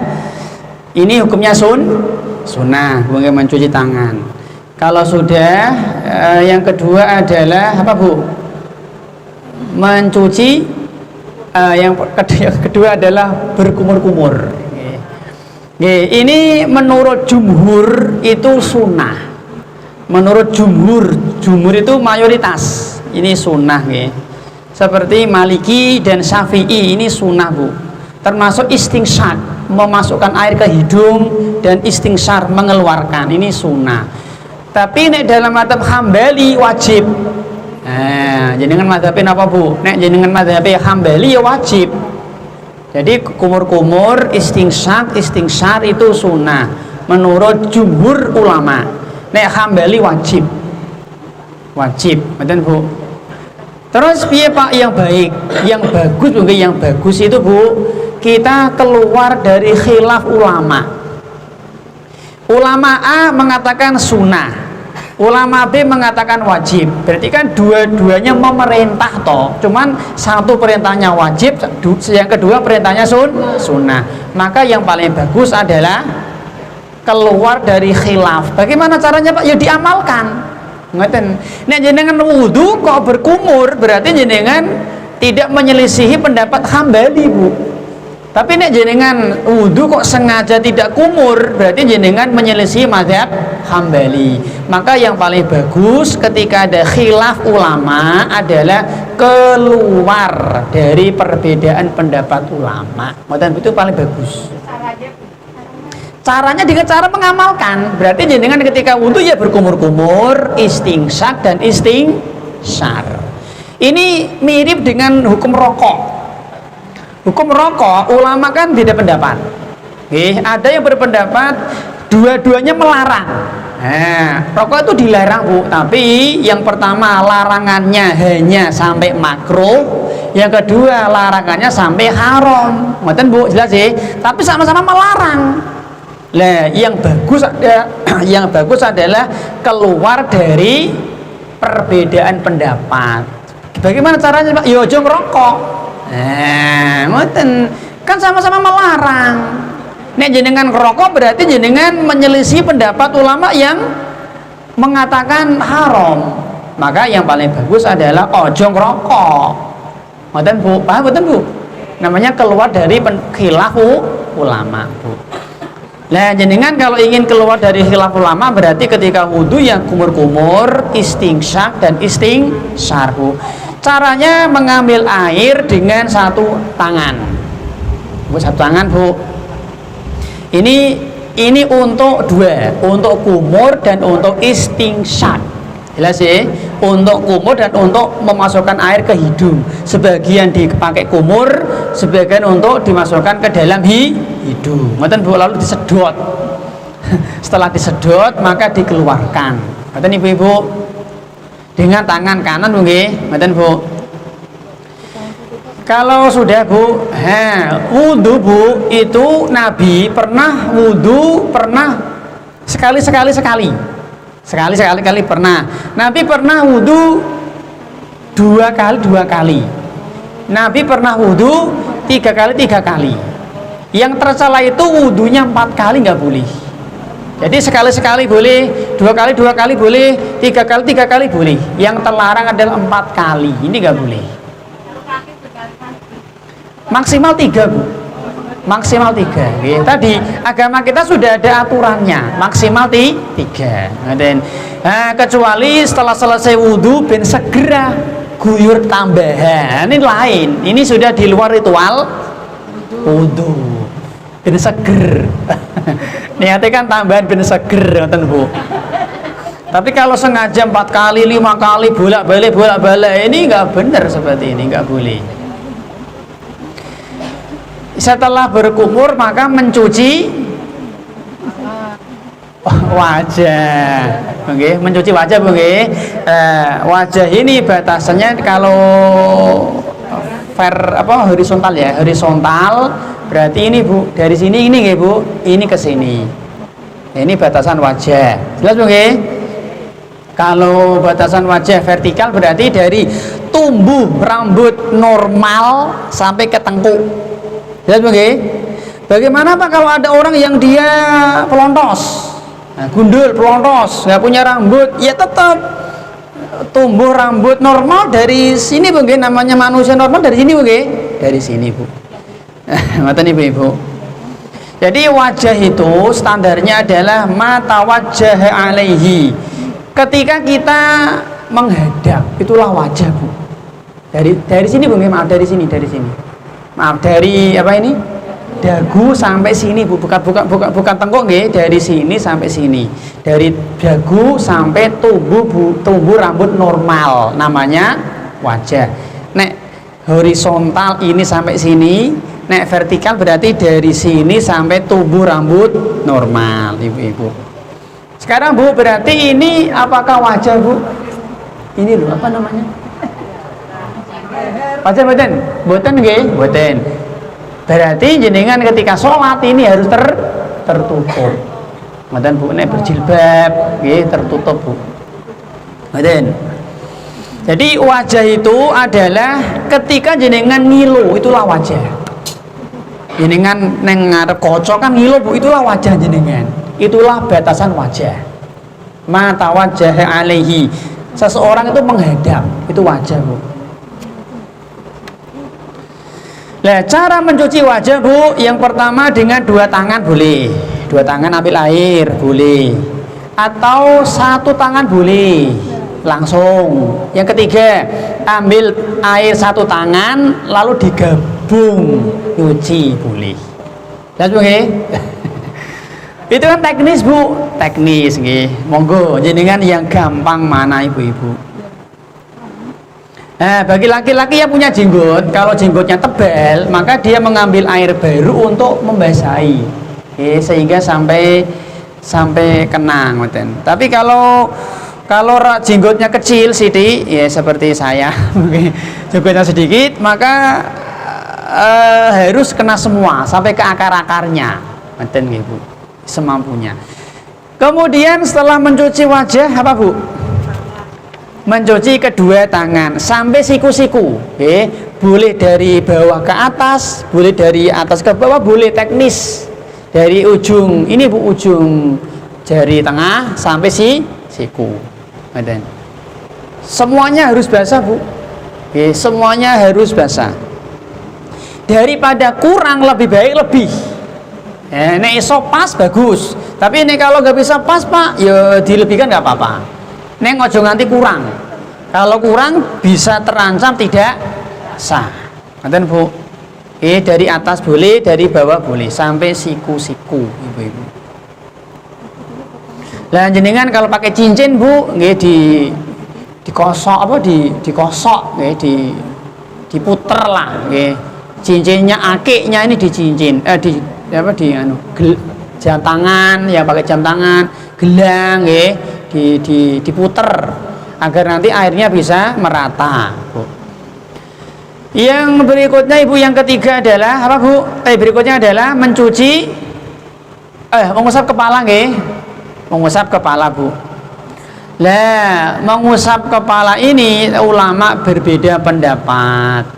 Ini hukumnya sunnah Bu nggih, mencuci tangan. Kalau sudah, yang kedua adalah apa Bu? Mencuci. Yang kedua adalah berkumur-kumur. Ini menurut jumhur itu sunnah. Menurut jumhur itu mayoritas. Ini sunnah. Seperti Maliki dan Syafi'i ini sunnah Bu. Termasuk istingsyar, memasukkan air ke hidung dan istingsyar mengeluarkan, ini sunnah. Tapi nek dalam mazhab Hambali wajib. Nah, jenengan mazhabin apa Bu? Nek jenengan mazhabin Hambali ya wajib. Jadi kumur-kumur, istingsyar itu sunnah menurut jumhur ulama. Nek Hambali wajib. Wajib, betul Bu. Terus piye Pak yang baik? Yang bagus mungkin yang bagus itu Bu, kita keluar dari khilaf ulama. Ulama A mengatakan sunnah, ulama B mengatakan wajib. Berarti kan dua-duanya memerintah toh. Cuman satu perintahnya wajib, yang kedua perintahnya sunnah. Maka yang paling bagus adalah keluar dari khilaf. Bagaimana caranya Pak? Ya diamalkan. Ngeten. Nek jenengan wudu kok berkumur, berarti jenengan tidak menyelisihi pendapat Hambali Bu. Tapi nek jenengan wudu kok sengaja tidak kumur, berarti jenengan menyelisih mazhab Hambali. Maka yang paling bagus ketika ada khilaf ulama adalah keluar dari perbedaan pendapat ulama. Dan itu paling bagus. Caranya dengan cara mengamalkan. Berarti jenengan ketika wudu ya berkumur-kumur, istingsak dan istingsyar. Ini mirip dengan hukum rokok. Hukum rokok, ulama kan beda pendapat. Ada yang berpendapat dua-duanya melarang. Nah, rokok itu dilarang Bu, tapi yang pertama larangannya hanya sampai makruh, yang kedua larangannya sampai haram. Ngoten Bu, jelas sih. Tapi sama-sama melarang. Lah, yang bagus adalah keluar dari perbedaan pendapat. Bagaimana caranya Pak? Ya aja ngerokok. Nah, ngoten kan sama-sama melarang. Nek jenengan ngerokok berarti jenengan menyelisih pendapat ulama yang mengatakan haram. Maka yang paling bagus adalah ojo ngerokok. Ngoten Bu, paham ngoten Bu? Namanya keluar dari khilaf ulama Bu. Nah, jenengan kalau ingin keluar dari khilaf ulama berarti ketika wudu yang kumur-kumur, istingsak dan istingsyar Bu. Caranya mengambil air dengan satu tangan. Bu, satu tangan, Bu. Ini untuk dua, untuk kumur dan untuk istinsyaq. Jelas ya? Untuk kumur dan untuk memasukkan air ke hidung. Sebagian dipakai kumur, sebagian untuk dimasukkan ke dalam hidung. Ngoten Bu, lalu disedot. Setelah disedot maka dikeluarkan. Ngoten Ibu-ibu. Dengan tangan kanan Bu nggih. Ngoten Bu. Kalau sudah Bu, wudu Bu, itu Nabi pernah wudu, pernah sekali pernah. Nabi pernah wudu dua kali. Nabi pernah wudu tiga kali. Yang tercela itu wudunya 4 kali nggak boleh. Jadi sekali boleh, dua kali boleh, tiga kali boleh. Yang terlarang adalah 4 kali. Ini nggak boleh. Maksimal 3 Bu, maksimal 3. Oke. Tadi agama kita sudah ada aturannya, maksimal 3. Kecuali setelah selesai wudhu ben segera guyur tambahan, ini lain. Ini sudah di luar ritual wudhu, ben seger. Niatnya kan tambahan ben seger, ngoten Bu. Tapi kalau sengaja 4 kali, 5 kali bolak-balik ini nggak benar, seperti ini nggak boleh. Setelah berkumur maka mencuci wajah. Okay. Mencuci wajah Bu nggih. Wajah ini batasannya kalau horizontal ya, horizontal berarti ini Bu, dari sini ini nggih Bu, ini ke sini. Ini batasan wajah. Jelas Bu nggih? Kalau batasan wajah vertikal berarti dari tumbuh rambut normal sampai ke tengkuk. Ya, bagaimana Pak kalau ada orang yang dia pelontos, gundul, pelontos, nggak punya rambut, ya tetap tumbuh rambut normal dari sini Bu, namanya manusia normal dari sini Bu, dari sini Bu. Ngoten Ibu-ibu. Jadi wajah itu standarnya adalah mata wajah alaihi. Ketika kita menghadap, itulah wajah Bu. Dari sini Bu, maaf dari sini. Maaf, dari apa ini? Dagu sampai sini Bu, bukan tengkuk nggih, dari sini sampai sini. Dari dagu sampai tumbuh rambut normal, namanya wajah. Nek horizontal ini sampai sini, nek vertikal berarti dari sini sampai tumbuh rambut normal, Ibu-ibu. Sekarang Bu, berarti ini apakah wajah Bu? Ini loh, apa namanya? Wajah boten nggih, boten. Berarti jenengan ketika sholat ini harus tertutup. Ngoten Bu, nek berjilbab nggih tertutup Bu. Ngoten. Jadi wajah itu adalah ketika jenengan ngilu, itulah wajah. Jenengan neng ngarep kaca kan ngilu Bu, itulah wajah jenengan. Itulah batasan wajah. Mata wajah alaihi. Seseorang itu menghadap, itu wajah Bu. Nah, cara mencuci wajah Bu, yang pertama dengan 2 tangan boleh, 2 tangan ambil air boleh, atau 1 tangan boleh langsung. Yang ketiga, ambil air 1 tangan lalu digabung nyuci boleh. Lihat Bu nggih. Itu kan teknis Bu, teknis nggih. Monggo jenengan yang gampang mana Ibu-ibu. Bagi laki-laki yang punya jenggot, kalau jenggotnya tebal, maka dia mengambil air baru untuk membasahi, sehingga sampai kenang, ngoten. Tapi kalau jenggotnya kecil sithik, ya seperti saya, jenggotnya sedikit, maka harus kena semua sampai ke akar-akarnya, ngoten nggih Bu, semampunya. Kemudian setelah mencuci wajah apa Bu? Mencuci kedua tangan sampai siku-siku, boleh dari bawah ke atas, boleh dari atas ke bawah, boleh teknis dari ujung ini Bu, ujung jari tengah sampai siku. Semuanya harus basah Bu, semuanya harus basah. Daripada kurang lebih baik lebih. Nek iso pas bagus, tapi ini kalau nggak bisa pas Pak, ya dilebihkan nggak apa-apa. Neng ojo nganti kurang. Kalau kurang bisa terancam tidak sah. Ngoten Bu. Dari atas boleh, dari bawah boleh, sampai siku-siku, ibu-ibu. Lah jenengan kalau pakai cincin Bu, nggih dikosok apa dikosok nggih diputer lah nggih. Cincinnya akiknya ini dicincin jam tangan ya, pakai jam tangan, gelang nggih diputer agar nanti airnya bisa merata, Bu. Yang berikutnya Ibu, yang ketiga adalah apa Bu? Berikutnya adalah mencuci mengusap kepala nggih. Mengusap kepala Bu. Lah, mengusap kepala ini ulama berbeda pendapat.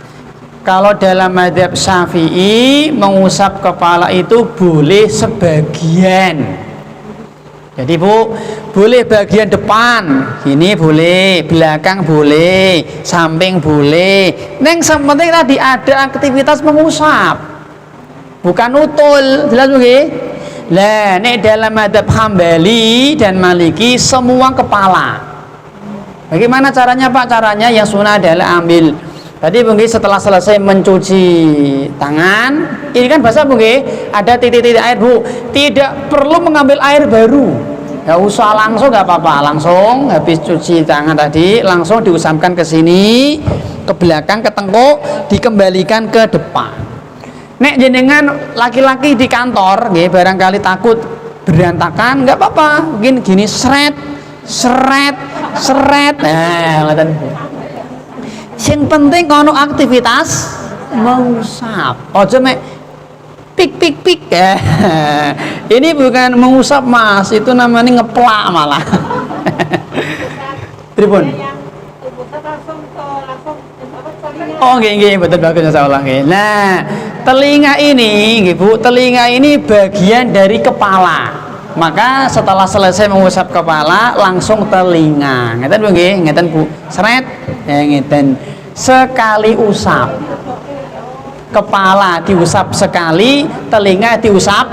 Kalau dalam mazhab Syafi'i, mengusap kepala itu boleh sebagian. Jadi Bu, boleh bagian depan, ini boleh, belakang boleh, samping boleh. Neng sepenting tadi ada aktivitas mengusap, bukan utul, jelas Bu nggih? Lah, nek dalam mazhab Hambali dan Maliki semua kepala. Bagaimana caranya Pak? Caranya yang sunnah adalah ambil. Tadi Bu nggih, setelah selesai mencuci tangan, ini kan basah Bu nggih, ada titik-titik air Bu. Tidak perlu mengambil air baru. Nggak usah langsung, nggak apa-apa. Langsung habis cuci tangan tadi, langsung diusapkan ke sini, ke belakang, ke tengkuk, dikembalikan ke depan. Nek jenengan laki-laki di kantor, nggih, barangkali takut berantakan, nggak apa-apa. Mungkin gini, seret. Nah, ngoten. Sing penting kono aktivitas mengusap. Ojo mek pik. Ini bukan mengusap Mas, itu namanya ngeplak malah. Tribun. Oh nggih, betul bagus insyaallah nggih. Nah, telinga ini nggih Bu, telinga ini bagian dari kepala. Maka setelah selesai mengusap kepala langsung telinga. Ngeten Bu nggih, ngeten Bu. Seret, ngeten. Sekali usap. Kepala diusap sekali, telinga diusap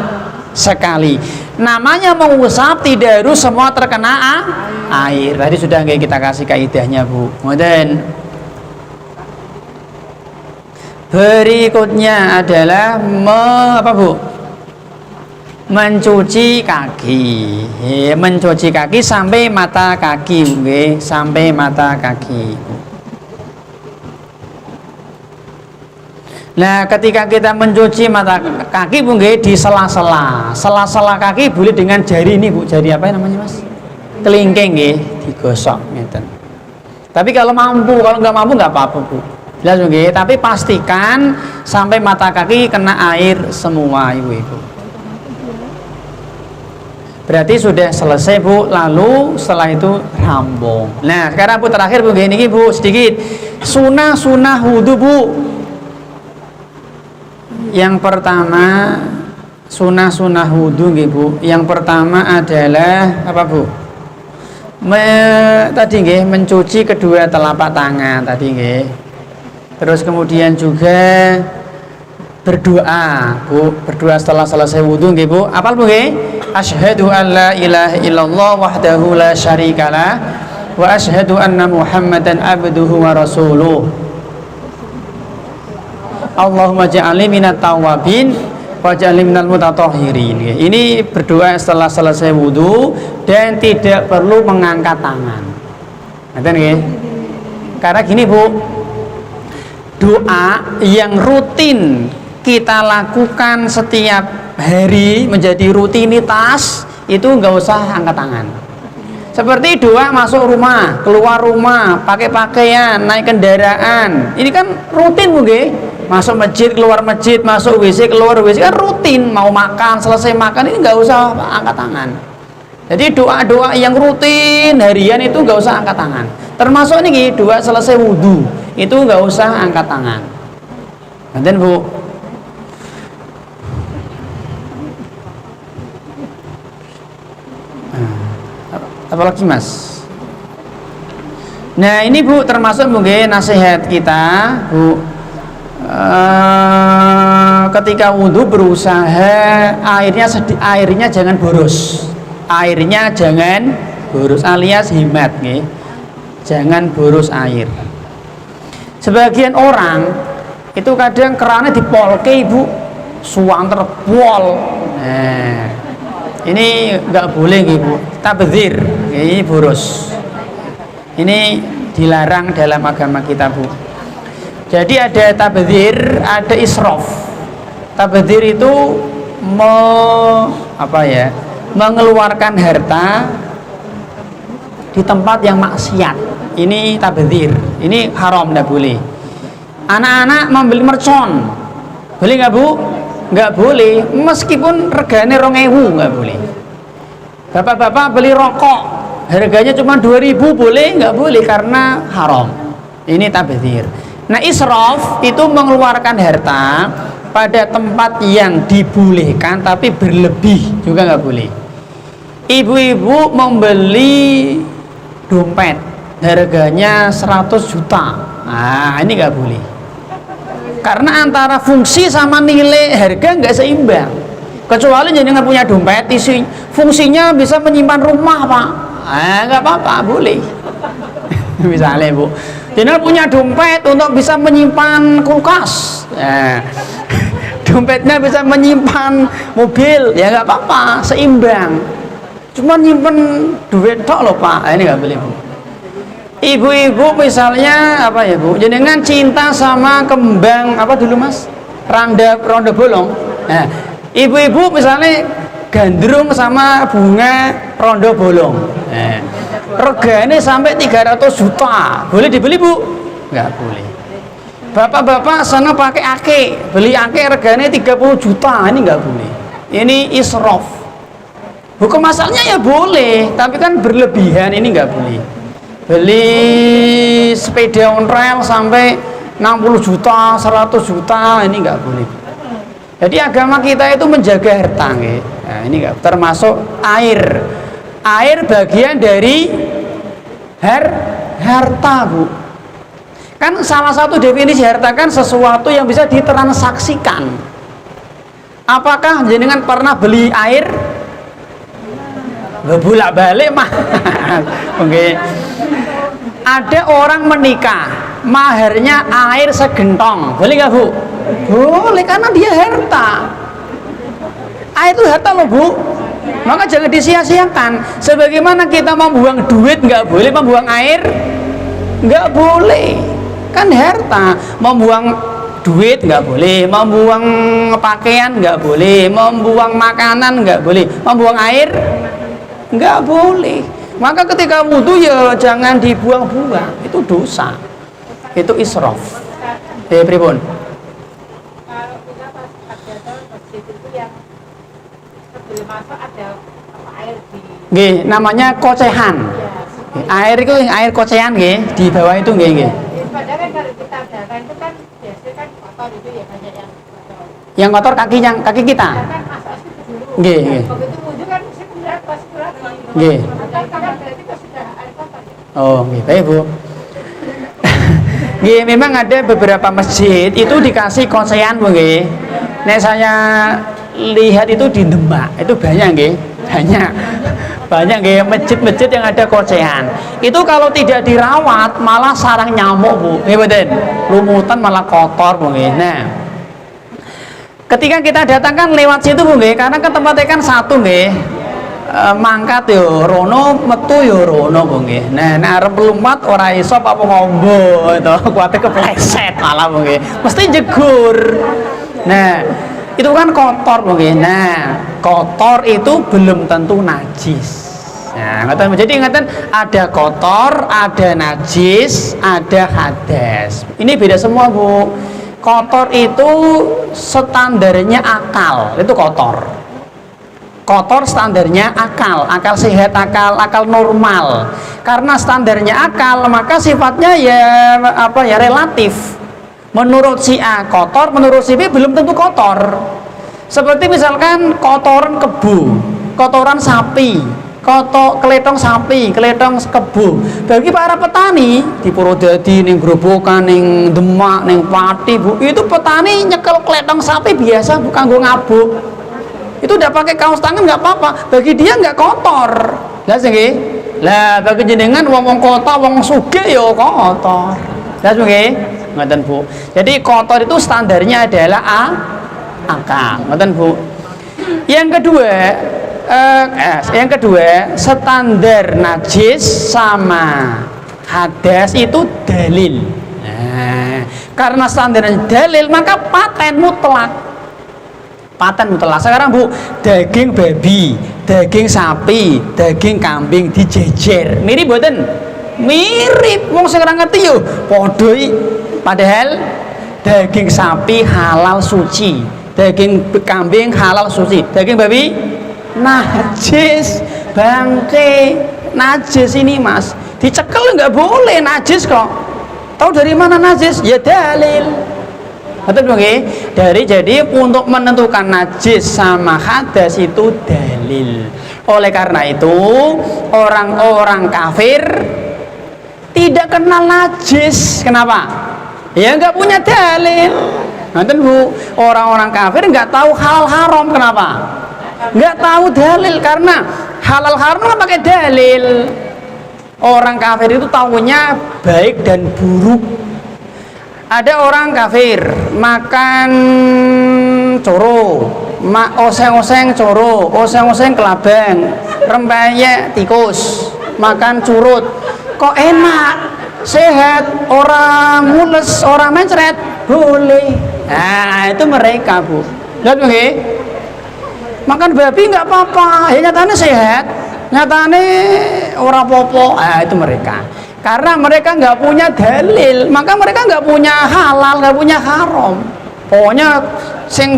sekali. Namanya mengusap tidak harus semua terkena air. Tadi sudah nggih kita kasih kaidahnya Bu. Ngoten. Berikutnya adalah mencuci kaki. Mencuci kaki sampai mata kaki, nggih, sampai mata kaki. Nah, ketika kita mencuci mata kaki Bu nggih, di sela-sela kaki boleh dengan jari ini Bu, jari apa namanya Mas? Kelingking nggih, digosok ngeten. Tapi kalau mampu, kalau nggak mampu nggak apa-apa Bu. Jelas nggih, tapi pastikan sampai mata kaki kena air semua ibu-ibu. Berarti sudah selesai Bu, lalu setelah itu rambung. Nah, sekarang Bu terakhir Bu nggih, niki Bu sedikit sunah wudu Bu. Yang pertama sunah wudu nggih Bu. Yang pertama adalah apa Bu? Tadi nggih mencuci kedua telapak tangan tadi nggih. Terus kemudian juga berdoa Bu, berdoa setelah selesai wudu nggih Bu. Apal Bu nggih? Asyhadu an la ilaha illallah wahdahu la syarikalah wa asyhadu anna Muhammadan abduhu wa rasuluh. Allahumma ja'alni minat tawabin wa ja'alni minal mutatahhirin. Ini berdoa setelah selesai wudu dan tidak perlu mengangkat tangan. Ngerti nggih? Karena gini Bu, doa yang rutin kita lakukan setiap hari menjadi rutinitas itu nggak usah angkat tangan. Seperti doa masuk rumah, keluar rumah, pakai pakaian, naik kendaraan, ini kan rutin Bu nggih. Masuk masjid, keluar masjid, masuk WC, keluar WC, kan rutin. Mau makan, selesai makan, ini nggak usah angkat tangan. Jadi doa-doa yang rutin harian itu nggak usah angkat tangan. Termasuk nih doa selesai wudhu itu nggak usah angkat tangan. Nanti Bu. Apa lagi Mas? Nah ini Bu termasuk mungkin nasihat kita Bu. Ketika wudhu berusaha airnya jangan boros, alias hemat nih. jangan boros air. Sebagian orang itu kadang kerannya dipolke ibu, suanter pol. Nah, ini nggak boleh ibu, tabdzir, ini boros. Ini dilarang dalam agama kita bu. Jadi ada tabdzir, ada israf. Tabdzir itu mengeluarkan harta di tempat yang maksiat. Ini tabdzir, ini haram, tidak boleh. Anak-anak membeli mercon, boleh nggak bu? Nggak boleh, meskipun regane 2.000 nggak boleh. Bapak-bapak beli rokok, harganya cuma 2.000, boleh nggak boleh? Karena haram. Ini tabdzir. Nah, israf itu mengeluarkan harta pada tempat yang dibolehkan tapi berlebih juga nggak boleh. Ibu-ibu membeli dompet harganya 100 juta, nah ini nggak boleh, karena antara fungsi sama nilai harga nggak seimbang. Kecuali jenengan punya dompet fungsinya bisa menyimpan rumah pak, nggak apa-apa, boleh. Misalnya bu, jenengan punya dompet untuk bisa menyimpan kulkas, dompetnya bisa menyimpan mobil, ya nggak apa-apa, seimbang. Cuma nyimpen duit tok loh pak, ini nggak boleh bu. Ibu-ibu misalnya apa ya bu, jenengan cinta sama kembang apa dulu mas, ronda bolong. Nah, ibu-ibu misalnya gandrung sama bunga ronda bolong. Nah, regane sampai 300 juta, boleh dibeli bu? Nggak boleh. Bapak-bapak sana pakai ake, beli ake regane 30 juta, ini nggak boleh. Ini israf. Hukum asalnya ya boleh, tapi kan berlebihan, ini nggak boleh. Beli sepeda onrel sampai 60 juta, 100 juta, ini nggak boleh. Jadi agama kita itu menjaga harta, nah, ini nggak termasuk air. Air bagian dari harta bu. Kan salah satu definisi harta kan sesuatu yang bisa ditransaksikan. Apakah jenengan pernah beli air? Bolak balik mah. Oke. Ada orang menikah, maharnya air segentong, boleh nggak bu? Boleh, karena dia harta. Air itu harta loh bu, maka jangan disia-siakan. Sebagaimana kita membuang duit nggak boleh, membuang air nggak boleh, kan harta. Membuang duit nggak boleh, membuang pakaian nggak boleh, membuang makanan nggak boleh, membuang air nggak boleh. Maka ketika wudhu ya jangan dibuang-buang, itu dosa, itu israf. Pripun? Kalau kita pas ada masjid itu yang sebelum masuk ada air di. Nggih, namanya kocehan. Air itu air kocehan nggih, di bawah itu nggih. Padahal kan kalau kita adakan itu kan biasanya kan kotor itu ya, banyak yang kotor. Yang kotor kaki kita. Kan masuk situ dulu. Nggih, nggih. Begitu wudhu kan mesti kemudian pas itu lagi. Nggih. Kan berarti kan sudah air kotor. Oh, nggih, baik bu. Nggih, memang ada beberapa masjid itu dikasih kocehan bu nggih. Nek saya lihat itu di Demak itu banyak nggih, banyak nggih masjid-masjid yang ada kocehan. Itu kalau tidak dirawat malah sarang nyamuk bu, nggih mboten. Lumutan malah kotor bu nggih. Nah, ketika kita datangkan lewat situ bu nggih, karena ke tempatnya kan satu nggih. Mangkat yo rono, metu yo rono bu nggih. Nah, nek arep lumpat ora iso apa ngombo itu, kuwate kepleset malah bu nggih. Mesti jegur. Nah, itu kan kotor bu nggih. Nah, kotor itu belum tentu najis. Nah, jadi ingatan ada kotor, ada najis, ada hadas. Ini beda semua bu. Kotor itu standarnya akal, itu kotor. Kotor standarnya akal sehat, akal normal. Karena standarnya akal, maka sifatnya ya relatif. Menurut si A kotor, menurut si B belum tentu kotor. Seperti misalkan kotoran kebu, kotoran sapi, keletong sapi, keletong kebu. Bagi para petani di Purwodadi, ning Grobogan, ning Demak, ning Pati, bu, itu petani nyekel keletong sapi biasa, bukan gue ngabuk. Itu udah pakai kaos tangan nggak apa-apa, bagi dia nggak kotor, nggak sih? Lah bagi jenengan wong kota, wong sugih ya kotor. Lah nggih, ngoten Bu. Jadi kotor itu standarnya adalah akal, ngoten Bu. Yang kedua, standar najis sama hadas itu dalil. Nah, karena standarnya dalil maka paten mutlak. Sekarang Bu, daging babi, daging sapi, daging kambing dijejer. Mirip mboten? Mirip. Wong sing ora ngerti yo padha. Padahal daging sapi halal suci, daging kambing halal suci, daging babi najis, bangke najis ini Mas. Dicekel nggak boleh, najis kok. Tahu dari mana najis? Ya dalil. Betul nggih? Jadi untuk menentukan najis sama hadas itu dalil. Oleh karena itu orang-orang kafir tidak kenal najis. Kenapa? Ya nggak punya dalil. Nanti Bu, orang-orang kafir nggak tahu halal haram. Kenapa? Nggak tahu dalil, karena halal haram kan pakai dalil. Orang kafir itu tahunya baik dan buruk. Ada orang kafir makan coro, oseng-oseng coro, oseng-oseng kelabang, rempeyek tikus, makan curut, kok enak, sehat, orang mules, orang mencret, boleh. Nah itu mereka Bu. Lihat nggih? Makan babi nggak apa-apa, ya nyatanya sehat, nyatanya orang popo. Nah itu mereka. Karena mereka nggak punya dalil, maka mereka nggak punya halal, nggak punya haram. Pokoknya sing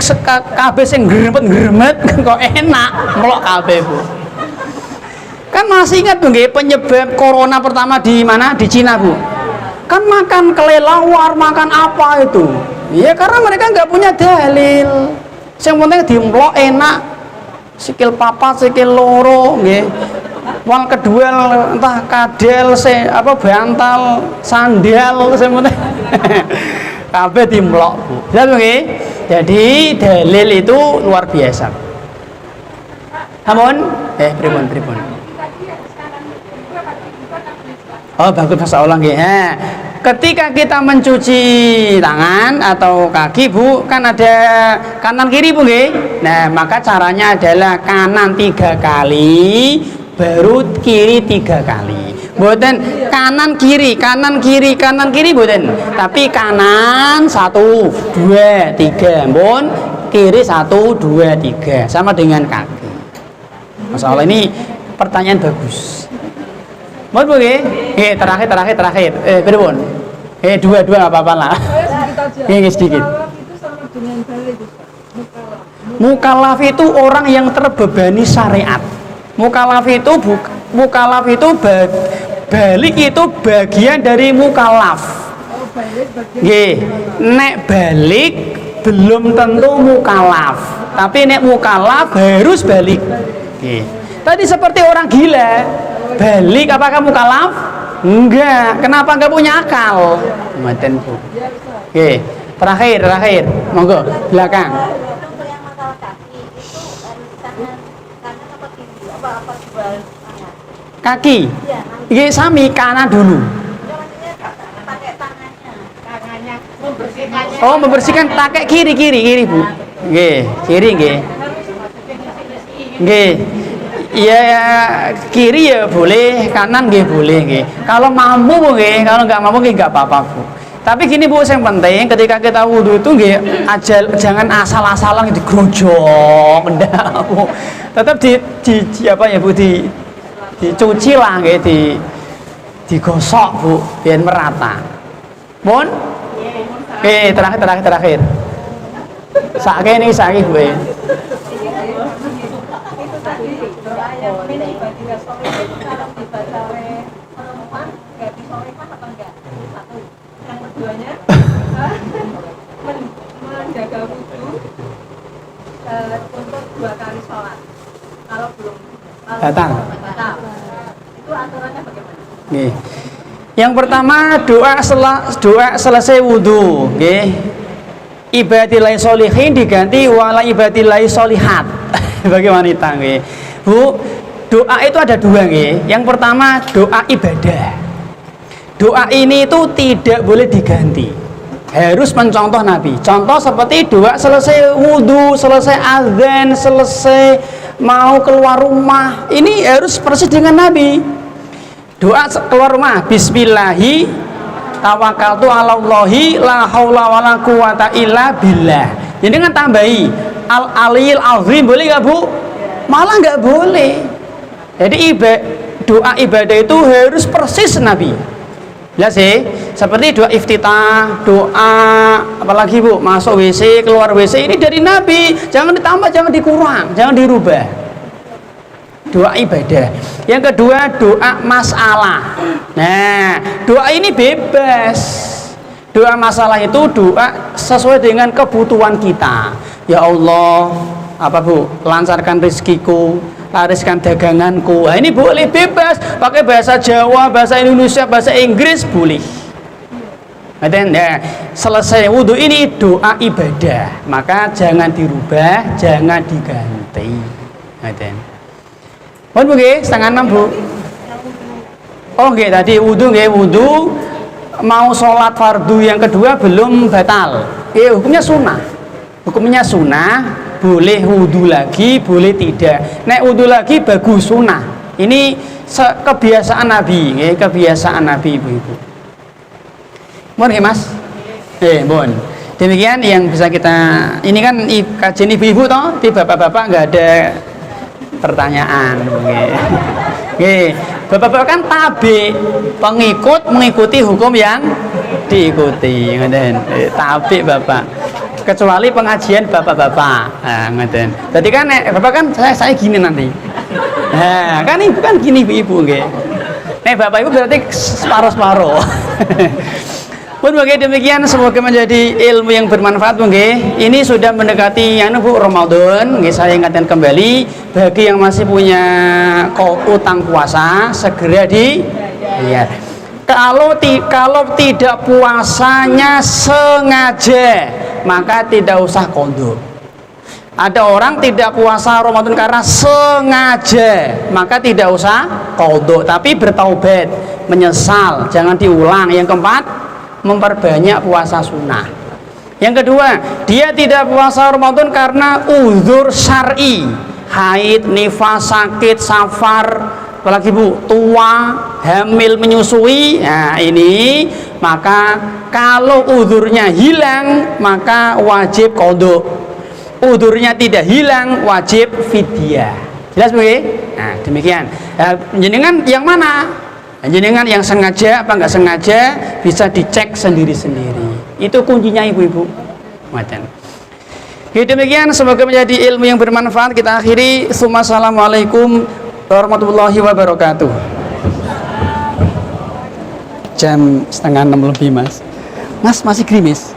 kabeh sing gremet-gremet kok enak, melok kabeh Bu. Kan masih ingat Bu nggih penyebab corona pertama di mana? Di Cina Bu. Kan makan kelelawar, makan apa itu? Ya karena mereka nggak punya dalil. Yang penting dimlok enak, sikil papat, sikil loro nggih. Wal kedua entah kadel bantal sandal semuanya kabeh dimlok Bu. Lihat nggih. Jadi dalil itu luar biasa. Namun pripun. Oh bagus masa ulang nggih. Ketika kita mencuci tangan atau kaki Bu, kan ada kanan kiri Bu nggih. Nah, maka caranya adalah kanan 3 kali, baru kiri 3 kali. Mboten kanan kiri mboten. Tapi kanan 1 2 3, mbon kiri 1 2 3. Sama dengan kaki. Masalah ini pertanyaan bagus. Mohon Bu nggih. Terakhir. Pripun? Dua enggak apa-apa lah. Nggih sedikit. Mukallaf itu orang yang terbebani syariat. Mukallaf itu balik itu bagian dari mukallaf. Nggih, nek balik belum tentu mukallaf, tapi nek mukallaf harus balik. Nggih. Tadi seperti orang gila, balik apakah mukallaf? Enggak. Kenapa enggak punya akal? Mboten Bu. Nggih, terakhir. Monggo, belakang. Kaki. Nggih sami kanan dulu. Oh, membersihkan pakai kiri Bu. Nggih, kiri nggih. Nggih. Ya kiri ya boleh, kanan nggih boleh nggih. Kalau mampu Bu nggih, kalau nggak mampu nggih nggak apa-apa Bu. Tapi gini Bu, yang penting ketika kita wudhu itu nggih jangan asal-asalan digrojok, ndak Bu. Tetap dicuci lah nggih, digosok Bu, biar merata. Mohon. Terakhir. Sakit Bu. Menjaga wudhu untuk 2 kali sholat. Kalau belum datang. Itu aturannya bagaimana? Nggih. Yang pertama doa selesai wudhu, nggih. Ibadillahi sholihin diganti wala ibadillahi sholihat. Bagi wanita nggih. Bu, doa itu ada dua nggih. Yang pertama doa ibadah. Doa ini itu tidak boleh diganti. Harus mencontoh Nabi. Contoh seperti doa selesai wudhu, selesai azan, selesai mau keluar rumah. Ini harus persis dengan Nabi. Doa keluar rumah, bismillahi tawakkaltu 'alallahi la haula wala quwata illa billah. Jadi kan tambahi al-aliyil azim, boleh nggak Bu? Malah nggak boleh. Jadi doa ibadah itu harus persis Nabi. Ya sih, seperti doa iftitah, doa apalagi Bu, masuk WC, keluar WC, ini dari Nabi. Jangan ditambah, jangan dikurang, jangan dirubah. Doa ibadah. Yang kedua doa masalah. Nah, doa ini bebas. Doa masalah itu doa sesuai dengan kebutuhan kita. Ya Allah, apa Bu, lancarkan rezekiku, lariskan daganganku. Nah, ini boleh bebas, pakai bahasa Jawa, bahasa Indonesia, bahasa Inggris boleh. Nah, selesai wudhu ini doa ibadah, maka jangan dirubah, jangan diganti. Mohon Bu, setengah 6 Bu. Oh nggih, tadi wudhu nggih, wudhu mau sholat fardu yang kedua belum batal. Hukumnya sunnah. Hukumnya sunnah, boleh wudhu lagi, boleh tidak. Nek wudhu lagi bagus sunnah. Ini kebiasaan Nabi, kebiasaan Nabi Ibu-ibu. Mohon ya Mas. Mohon. Demikian yang bisa kita, ini kan kajian ibu-ibu toh, di bapak-bapak nggak ada pertanyaan. Bapak-bapak kan tabi, pengikut mengikuti hukum yang diikuti. Tabi Bapak. Kecuali pengajian bapak-bapak. Ngeten. Jadi kan bapak kan saya gini nanti. Nah, kan ibu kan gini ibu nggih. Bapak ibu berarti separuh-separuh. Pun bagi demikian semoga menjadi ilmu yang bermanfaat nggih. Ini sudah mendekati Bu Ramadan, nggih saya ingatkan kembali bagi yang masih punya utang puasa segera dibayar. Kalau tidak puasanya sengaja, maka tidak usah qadha. Ada orang tidak puasa Ramadan karena sengaja, maka tidak usah qadha, tapi bertaubat, menyesal, jangan diulang. Yang keempat, memperbanyak puasa sunnah. Yang kedua, dia tidak puasa Ramadan karena uzur syar'i, haid, nifas, sakit, safar, apalagi Bu, tua, hamil, menyusui. Nah ini, maka kalau uzurnya hilang maka wajib qadha. Uzurnya tidak hilang wajib fidyah. Jelas Bu? Nah demikian. Jenengan yang mana? Jenengan yang sengaja apa enggak sengaja bisa dicek sendiri-sendiri. Itu kuncinya ibu-ibu. Macam. Demikian semoga menjadi ilmu yang bermanfaat. Kita akhiri. Assalamualaikum warahmatullahi wabarakatuh. Jam 5:30 lebih Mas. Mas masih gerimis?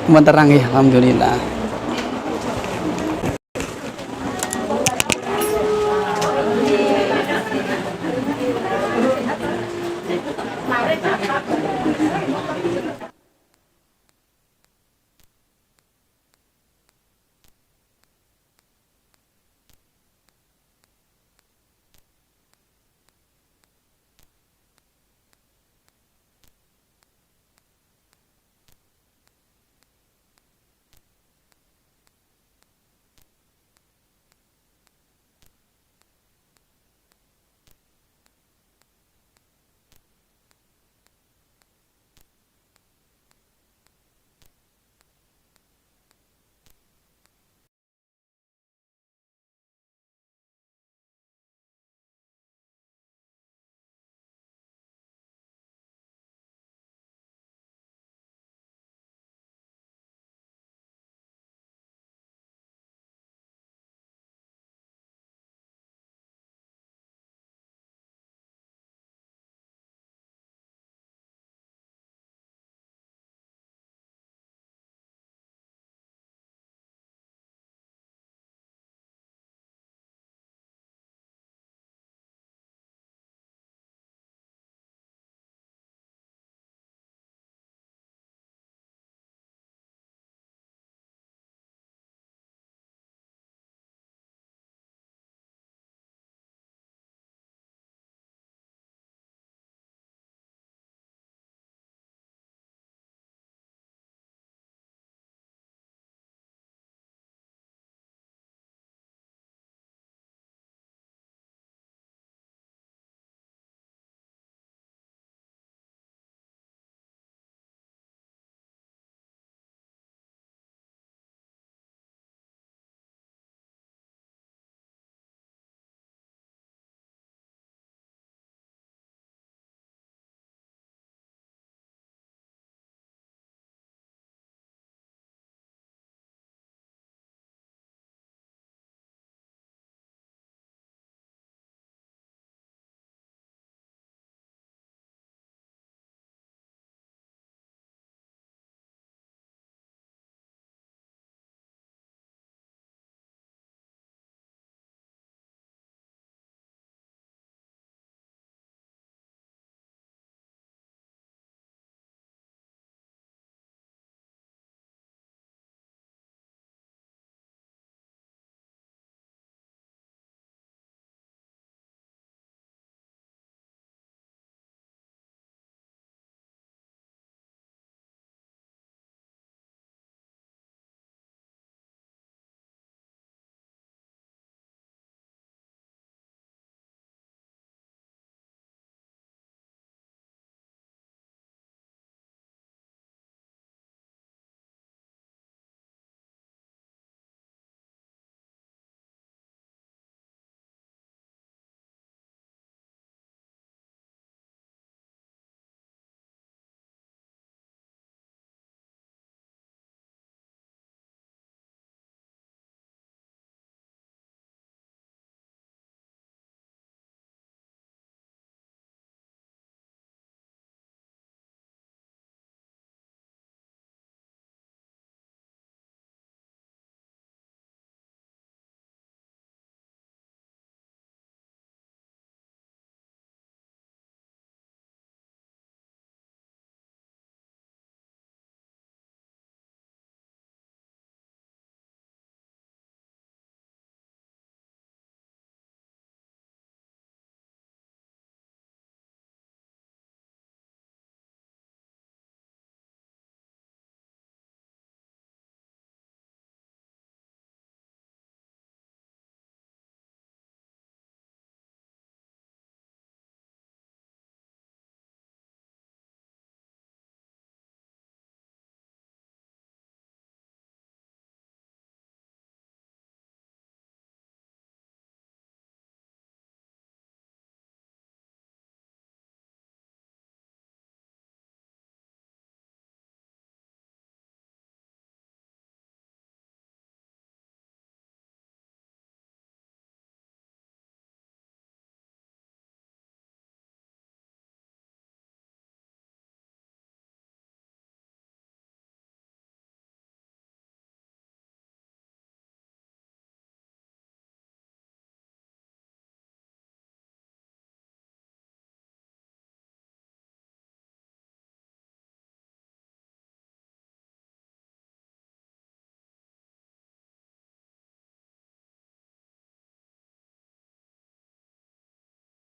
Terang ya, alhamdulillah.